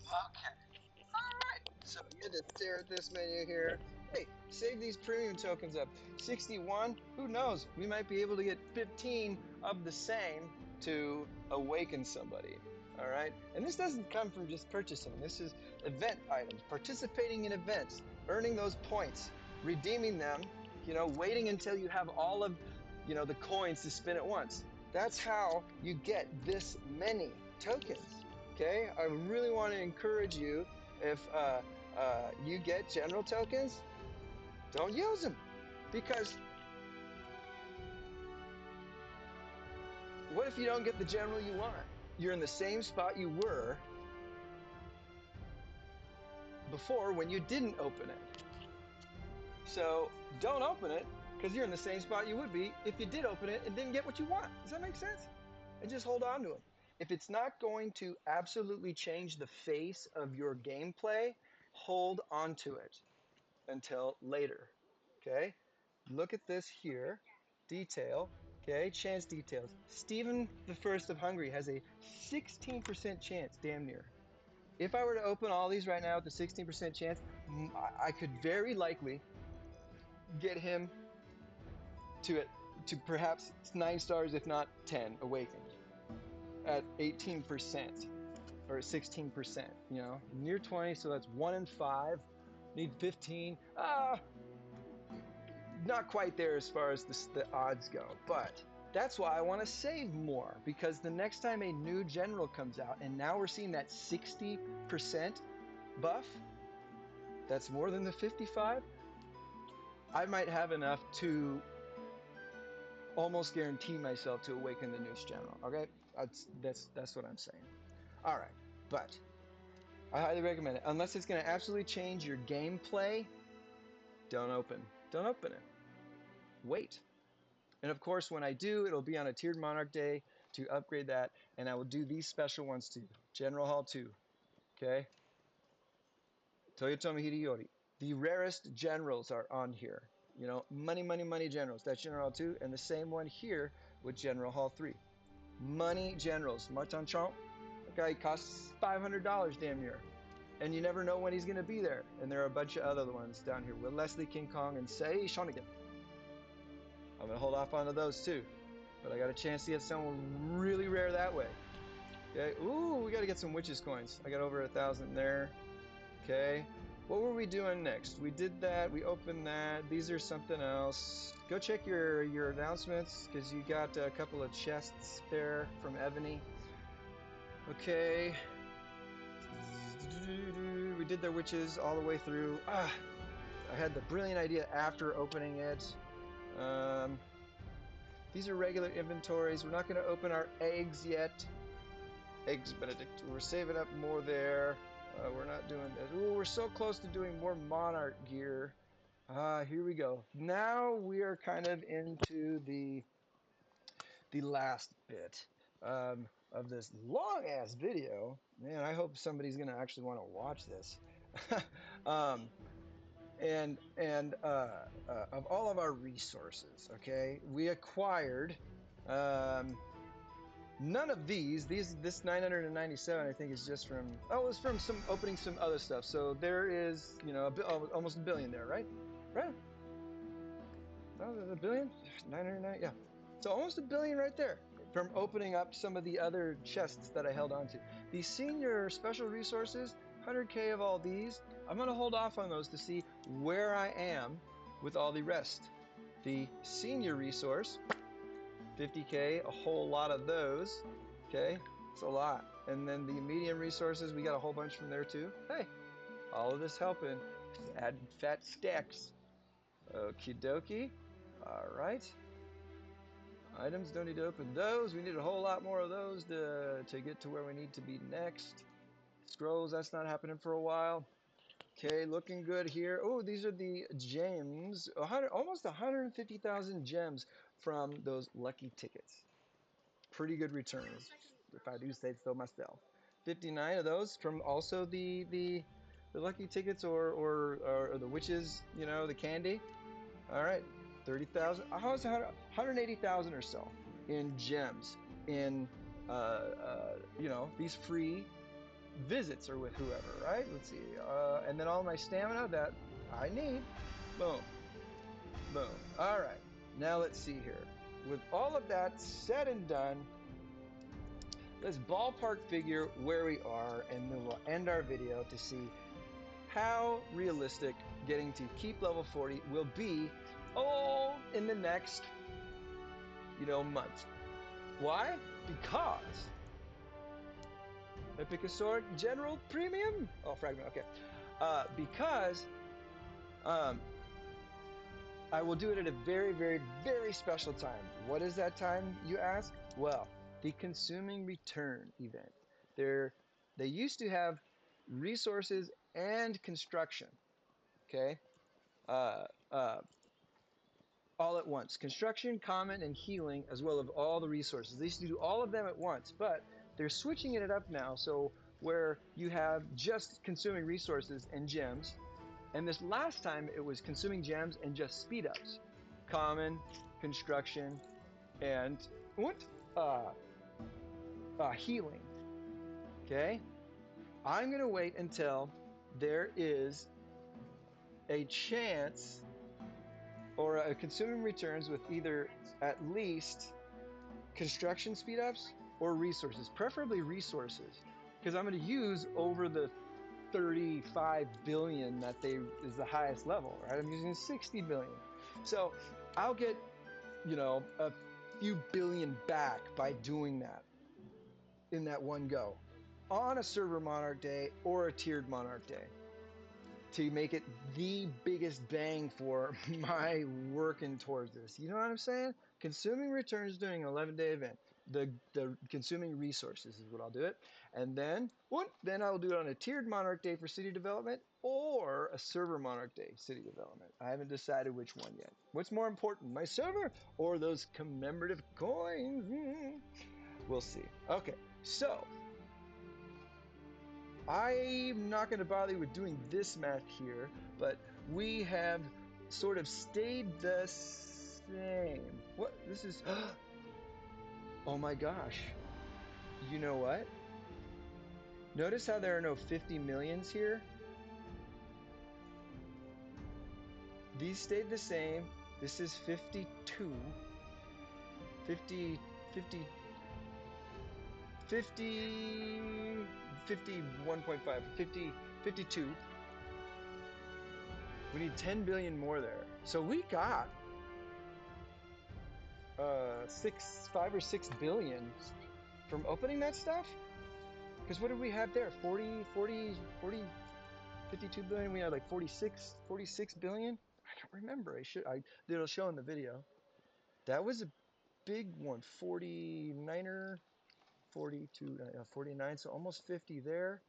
Speaker 1: Okay. All right. So you just stare at this menu here. Hey, save these premium tokens up. 61. Who knows? We might be able to get 15 of the same to awaken somebody. All right. And this doesn't come from just purchasing. This is event items, participating in events, earning those points, redeeming them. Waiting until you have all of, the coins to spin at once. That's how you get this many tokens. Okay, I really want to encourage you, if you get general tokens, don't use them, because what if you don't get the general you want? You're in the same spot you were before when you didn't open it. So don't open it, because you're in the same spot you would be if you did open it and didn't get what you want. Does that make sense? And just hold on to them. If it's not going to absolutely change the face of your gameplay, hold on to it until later. Okay? Look at this here. Detail. Okay, chance details. Stephen the First of Hungary has a 16% chance, damn near. If I were to open all these right now with a 16% chance, I could very likely get him to perhaps 9 stars, if not 10, awakened at 18% or 16%. Near 20, so that's 1 in 5. Need 15. not quite there as far as the odds go, but that's why I want to save more, because the next time a new general comes out, and now we're seeing that 60% buff, that's more than the 55, I might have enough to almost guarantee myself to awaken the newest general. Okay, that's what I'm saying. All right, but I highly recommend it. Unless it's going to absolutely change your gameplay, don't open it. Wait. And of course, when I do, it'll be on a tiered monarch day to upgrade that, and I will do these special ones too. General Hall 2, okay? Toyotomi Hideyori. The rarest generals are on here. You know, money generals. That's General Hall 2, and the same one here with General Hall 3. Money generals. Martin Champ, that guy costs $500 damn near. And you never know when he's going to be there. And there are a bunch of other ones down here with Leslie, King Kong, and Sei Shonigan. I'm going to hold off on those too. But I got a chance to get someone really rare that way. Okay. Ooh, we got to get some witches coins. I got over 1,000 there. Okay. What were we doing next? We did that. We opened that. These are something else. Go check your announcements, because you got a couple of chests there from Ebony. Okay. We did their witches all the way through. I had the brilliant idea after opening it. These are regular inventories. We're not going to open our eggs yet. Eggs Benedict. We're saving up more there. We're not doing this. Ooh, we're so close to doing more monarch gear. Here we go. Now we are kind of into the last bit of this long ass video. Man, I hope somebody's gonna actually want to watch this. And of all of our resources, okay, we acquired none of this 997 I think is just from, oh, it's from some opening some other stuff. So there is, you know, almost $1 billion there, right? No, $1 billion, 909, yeah. So almost $1 billion right there from opening up some of the other chests that I held on to. The senior special resources, 100K of all these. I'm gonna hold off on those to see where I am with all the rest. The senior resource, 50K, a whole lot of those. Okay, it's a lot. And then the medium resources, we got a whole bunch from there too. Hey, all of this helping. Add fat stacks. Okie dokie. All right. Items, don't need to open those. We need a whole lot more of those to get to where we need to be next. Scrolls, that's not happening for a while. Okay, looking good here. Oh, these are the gems. Almost 150,000 gems from those lucky tickets. Pretty good returns, if I do say so myself. 59 of those from also the lucky tickets or the witches, you know, the candy. All right, 30,000. How is 180,000 or so in gems in you know, these free visits or with whoever, right? Let's see. And then all my stamina that I need. Boom. Boom. All right. Now let's see here. With all of that said and done, let's ballpark figure where we are, and then we'll end our video to see how realistic getting to keep level 40 will be, oh, in the next, you know, month. Why? Because Epicosauric General Premium? Oh, fragment, okay. Because I will do it at a very, very, very special time. What is that time, you ask? Well, the Consuming Return event. They used to have resources and construction, okay? Uh, uh, all at once. Construction, common, and healing, as well as all the resources. They used to do all of them at once, but they're switching it up now. So where you have just consuming resources and gems, and this last time it was consuming gems and just speed ups, common, construction, and what? Healing. Okay, I'm gonna wait until there is a chance or a consuming returns with either at least construction speed ups or resources, preferably resources, because I'm going to use over the 35 billion that is the highest level, right? I'm using 60 billion. So I'll get, you know, a few billion back by doing that in that one go on a server monarch day or a tiered monarch day to make it the biggest bang for my working towards this. You know what I'm saying? Consuming returns during an 11-day event. The consuming resources is what I'll do it. And then what? Then I'll do it on a tiered monarch day for city development or a server monarch day city development. I haven't decided which one yet. What's more important, my server or those commemorative coins? We'll see. Okay, so I'm not going to bother you with doing this math here, but we have sort of stayed the same. What? This is... Oh my gosh. You know what? Notice how there are no 50 millions here? These stayed the same. This is 52. 50, 50, 50, 51.5, 50, 52. We need 10 billion more there. So we got 5 or 6 billion from opening that stuff. Because what did we have there? 52 billion. We had like 46 billion. I don't remember. It'll show in the video. That was a big one. 49er, 42, 49. So almost 50 there.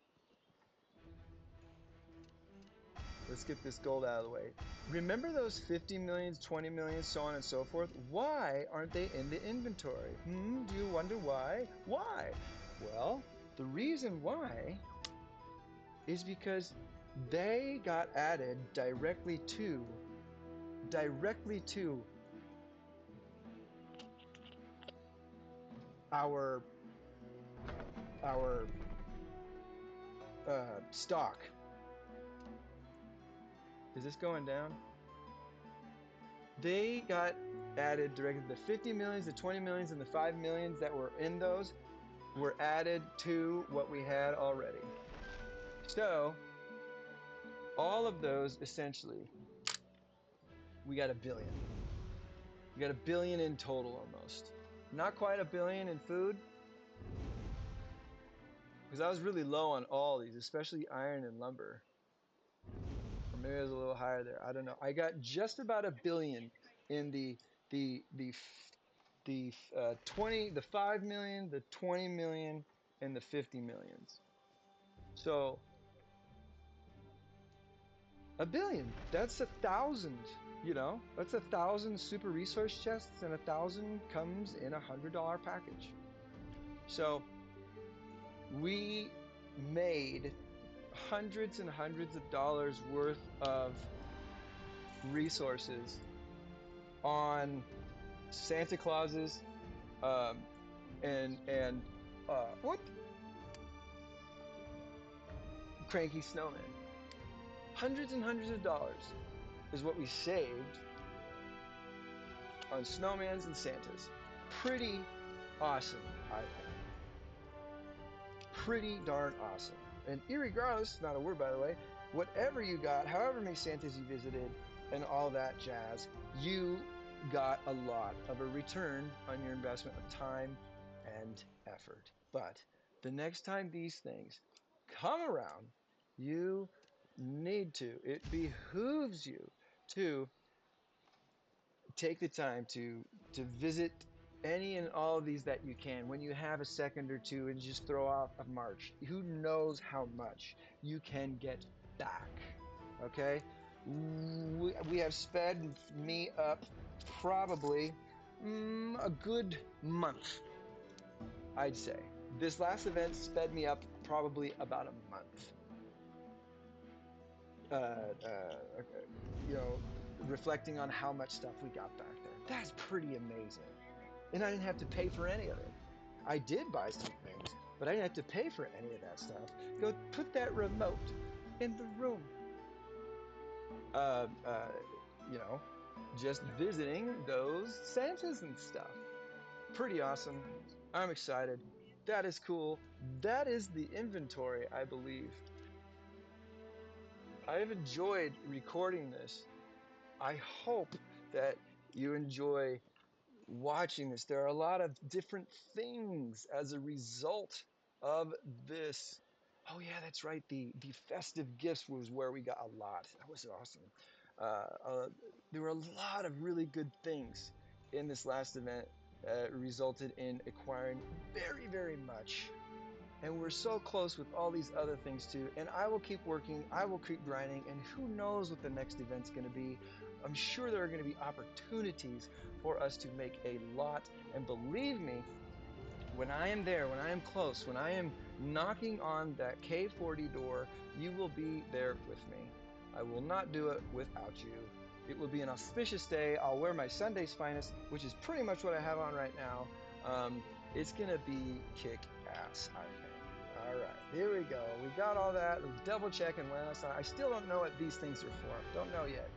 Speaker 1: Let's get this gold out of the way. Remember those 50 millions, 20 millions, so on and so forth? Why aren't they in the inventory? Do you wonder why? Why? Well, the reason why is because they got added directly to our stock. Is this going down? They got added directly. The 50 millions, the 20 millions, and the 5 millions that were in those were added to what we had already. So all of those, essentially, we got a billion. We got a billion in total almost. Not quite a billion in food, because I was really low on all these, especially iron and lumber. Or maybe I was a little higher there. I don't know. I got just about a billion in the 5 million, the 20 million, and the 50 millions. So a billion. That's 1,000. You know, that's 1,000 super resource chests, and 1,000 comes in $100 package. So we made hundreds and hundreds of dollars worth of resources on Santa Clauses, and what? Cranky Snowmen. Hundreds and hundreds of dollars is what we saved on snowmans and Santas. Pretty awesome, I think. Pretty darn awesome. And irregardless, not a word by the way, whatever you got, however many Santas you visited, and all that jazz, you got a lot of a return on your investment of time and effort. But the next time these things come around, you need to, it behooves you to take the time to visit any and all of these that you can when you have a second or two, and just throw off a march. Who knows how much you can get back? Okay, we have sped me up probably a good month, I'd say. This last event sped me up probably about a month. You know, reflecting on how much stuff we got back there. That's pretty amazing. And I didn't have to pay for any of it. I did buy some things, but I didn't have to pay for any of that stuff. Go put that remote in the room. Uh, uh, you know, just visiting those Santas and stuff. Pretty awesome. I'm excited. That is cool. That is the inventory, I believe. I've enjoyed recording this. I hope that you enjoy watching this. There are a lot of different things as a result of this. Oh yeah, that's right. The festive gifts was where we got a lot. That was awesome. There were a lot of really good things in this last event that resulted in acquiring very, very much. And we're so close with all these other things too. And I will keep working, I will keep grinding, and who knows what the next event's going to be. I'm sure there are going to be opportunities for us to make a lot. And believe me, when I am there, when I am close, when I am knocking on that K40 door, you will be there with me. I will not do it without you. It will be an auspicious day. I'll wear my Sunday's finest, which is pretty much what I have on right now. Um, it's going to be kick ass, I think. All right, here we go. We got all that. We're double checking last time. I still don't know what these things are for. Don't know yet.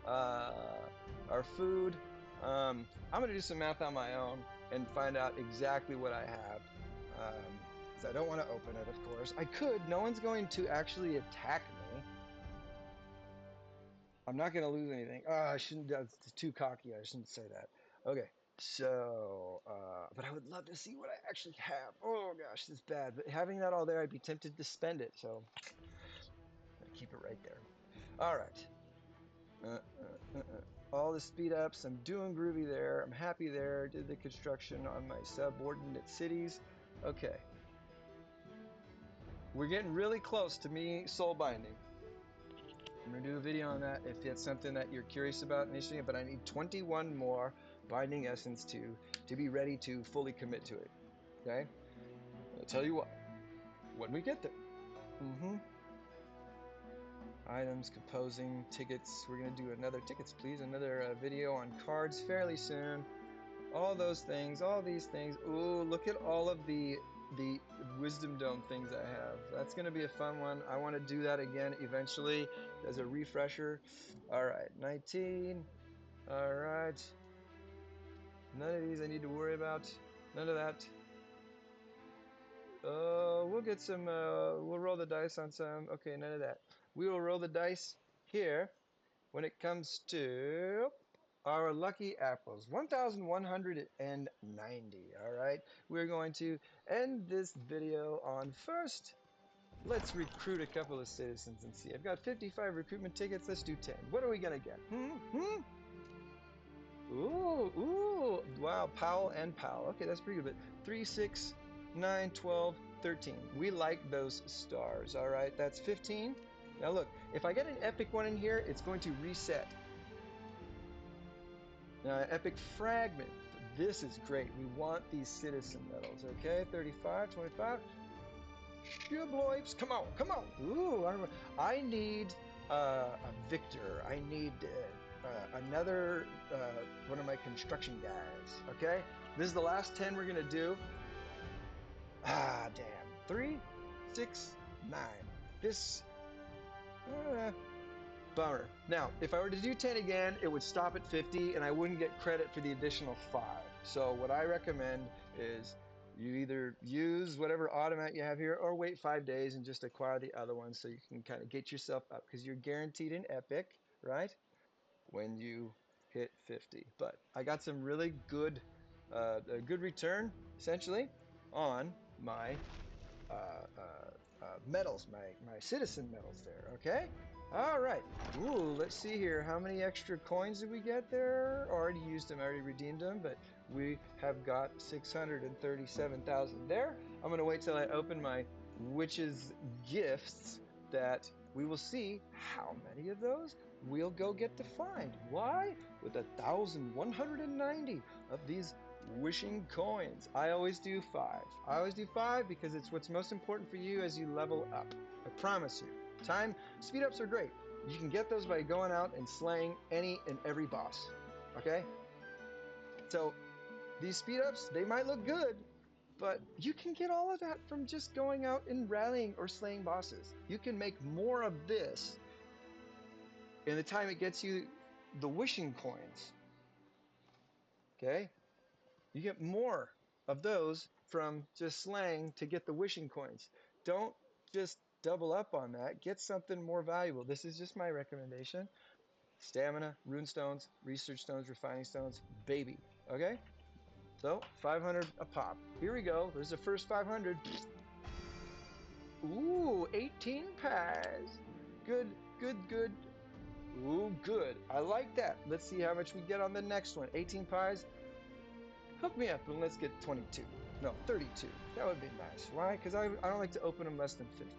Speaker 1: Our food. I'm going to do some math on my own and find out exactly what I have. Because I don't want to open it, of course. I could. No one's going to actually attack me. I'm not going to lose anything. Oh, I shouldn't. That's too cocky. I shouldn't say that. Okay. So, but I would love to see what I actually have. Oh gosh, this is bad. But having that all there, I'd be tempted to spend it. So, I'm gonna keep it right there. All right. All the speed ups. I'm doing groovy there. I'm happy there. Did the construction on my subordinate cities. Okay. We're getting really close to me soul binding. I'm going to do a video on that if it's something that you're curious about initially, but I need 21 more binding essence to be ready to fully commit to it. Okay? I'll tell you what, when we get there. Mm-hmm. Items, composing, tickets. We're going to do another tickets, please. Another video on cards fairly soon. All those things, all these things. Ooh, look at all of the wisdom dome things I have. That's going to be a fun one. I want to do that again eventually as a refresher. All right, 19. All right. None of these I need to worry about. None of that. We'll get some, we'll roll the dice on some. Okay, none of that. We will roll the dice here when it comes to our lucky apples. 1,190. All right. We're going to end this video on first. Let's recruit a couple of citizens and see. I've got 55 recruitment tickets. Let's do 10. What are we going to get? Ooh. Wow. Powell and Powell. Okay, that's pretty good. But 3, 6, 9, 12, 13. We like those stars. All right. That's 15. Now look, if I get an epic one in here, it's going to reset. Epic fragment. This is great. We want these citizen medals. Okay, 35, 25. Shibloips. Come on, come on. Ooh, I need a victor. I need another one of my construction guys. Okay, this is the last 10 we're gonna do. Ah, damn. 3, 6, 9. This. Bummer. Now, if I were to do 10 again, it would stop at 50 and I wouldn't get credit for the additional 5. So what I recommend is you either use whatever automat you have here or wait 5 days and just acquire the other one so you can kind of get yourself up because you're guaranteed an epic, right? When you hit 50. But I got some really good, a good return essentially on my medals, my citizen medals there, okay? All right. Ooh, let's see here. How many extra coins did we get there? Already used them, already redeemed them, but we have got 637,000 there. I'm going to wait till I open my witch's gifts that we will see how many of those we'll go get to find. Why? With 1,190 of these wishing coins. I always do 5. I always do 5 because it's what's most important for you as you level up. I promise you. Time speed ups are great. You can get those by going out and slaying any and every boss. Okay? So these speed ups, they might look good, but you can get all of that from just going out and rallying or slaying bosses. You can make more of this in the time it gets you the wishing coins. Okay? You get more of those from just slaying to get the wishing coins. Don't just double up on that, get something more valuable. This is just my recommendation. Stamina, rune stones, research stones, refining stones, baby. Okay? So 500 a pop. Here we go. There's the first 500. Ooh, 18 pies. Good, good, good. Ooh, good. I like that. Let's see how much we get on the next one. 18 pies. Hook me up and let's get 22. No, 32. That would be nice. Why? Because I don't like to open them less than 50.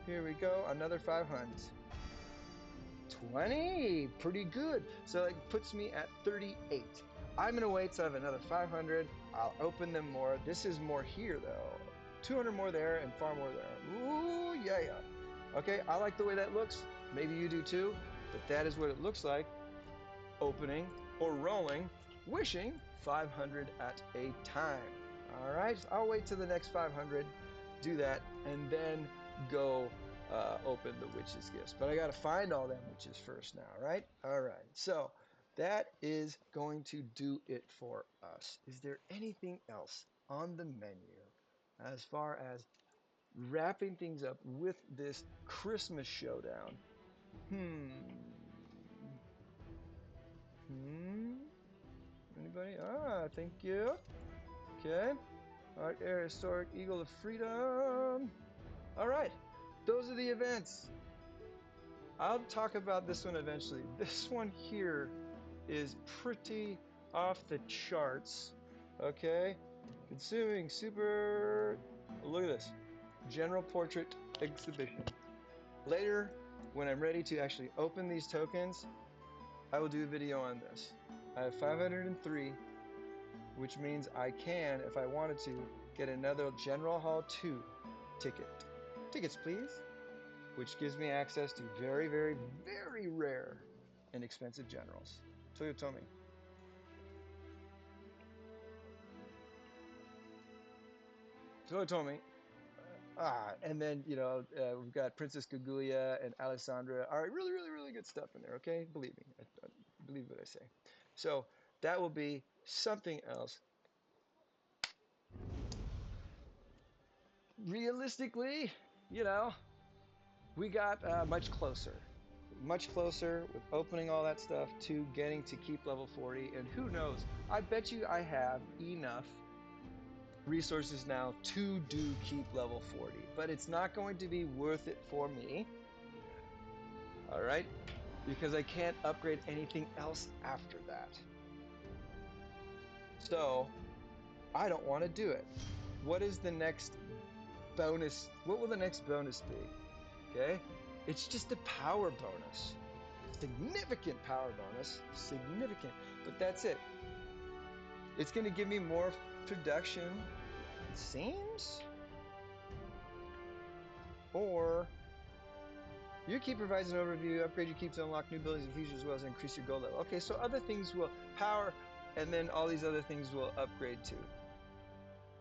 Speaker 1: Here we go. Another 500. 20. Pretty good. So it puts me at 38. I'm going to wait till I have another 500. I'll open them more. This is more here, though. 200 more there and far more there. Ooh, yeah, yeah. Okay, I like the way that looks. Maybe you do too. But that is what it looks like. Opening or rolling, wishing 500 at a time. All right, I'll wait till the next 500, do that, and then go open the witch's gifts. But I got to find all them witches first now, right? All right, so that is going to do it for us. Is there anything else on the menu as far as wrapping things up with this Christmas showdown? Anybody? Ah, thank you. Okay. Art Air Historic Eagle of Freedom. All right. Those are the events. I'll talk about this one eventually. This one here is pretty off the charts. Okay. Consuming super. Look at this. General Portrait Exhibition. Later, when I'm ready to actually open these tokens, I will do a video on this. I have 503, which means I can, if I wanted to, get another General Hall 2 ticket. Tickets, please. Which gives me access to very, very, very rare and expensive generals. Toyotomi. Toyotomi. And then, we've got Princess Gugulia and Alessandra. All right, really, really, really good stuff in there, okay? Believe me. I believe what I say. So that will be something else. Realistically, we got much closer with opening all that stuff to getting to keep level 40. And who knows? I bet you I have enough resources now to do keep level 40, but it's not going to be worth it for me. All right, because I can't upgrade anything else after that. So I don't want to do it. What is the next bonus? What will the next bonus be? Okay, it's just a power bonus. Significant power bonus. Significant. But that's it. It's going to give me more production, it seems? Or your keep provides an overview. Upgrade your keep to unlock new abilities and features as well as increase your gold level. Okay, so other things will power, and then all these other things will upgrade too.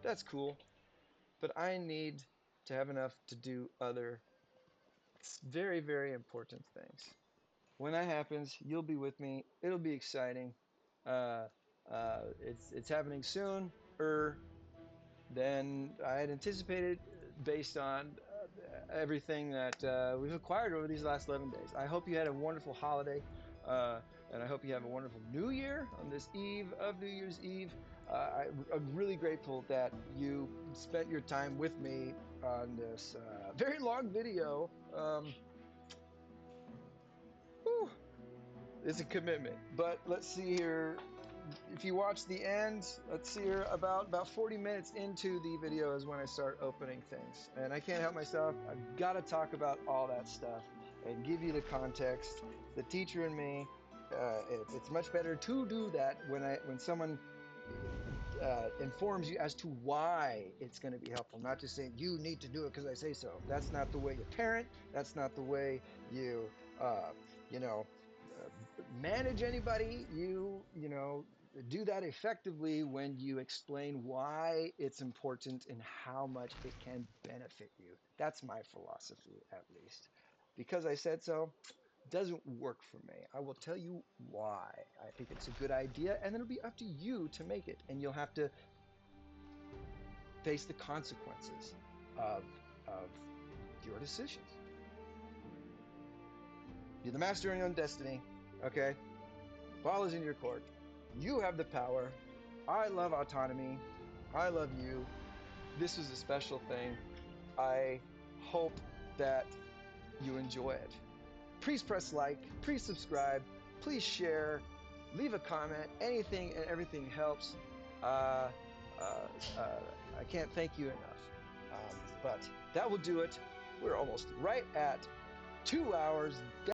Speaker 1: That's cool. But I need to have enough to do other very, very important things. When that happens, you'll be with me. It'll be exciting. Uh, it's happening soon than I had anticipated based on everything that we've acquired over these last 11 days. I hope you had a wonderful holiday, and I hope you have a wonderful New Year on this eve of New Year's Eve. I'm really grateful that you spent your time with me on this very long video. Whew, it's a commitment, but let's see here. If you watch the end, let's see here, about 40 minutes into the video is when I start opening things. And I can't help myself. I've got to talk about all that stuff and give you the context. The teacher and me, it's much better to do that when someone informs you as to why it's going to be helpful, not just saying you need to do it because I say so. That's not the way you parent. That's not the way you, you know, manage anybody. You do that effectively when you explain why it's important and how much it can benefit you. That's my philosophy, at least. Because I said so, doesn't work for me. I will tell you why. I think it's a good idea, and it'll be up to you to make it, and you'll have to face the consequences of your decisions. You're the master in your own destiny, okay? Ball is in your court. You have the power. I love autonomy. I love you. This was a special thing. I hope that you enjoy it. Please press like, please subscribe, please share, leave a comment. Anything and everything helps. Uh, I can't thank you enough. But that will do it. We're almost right at 2 hours.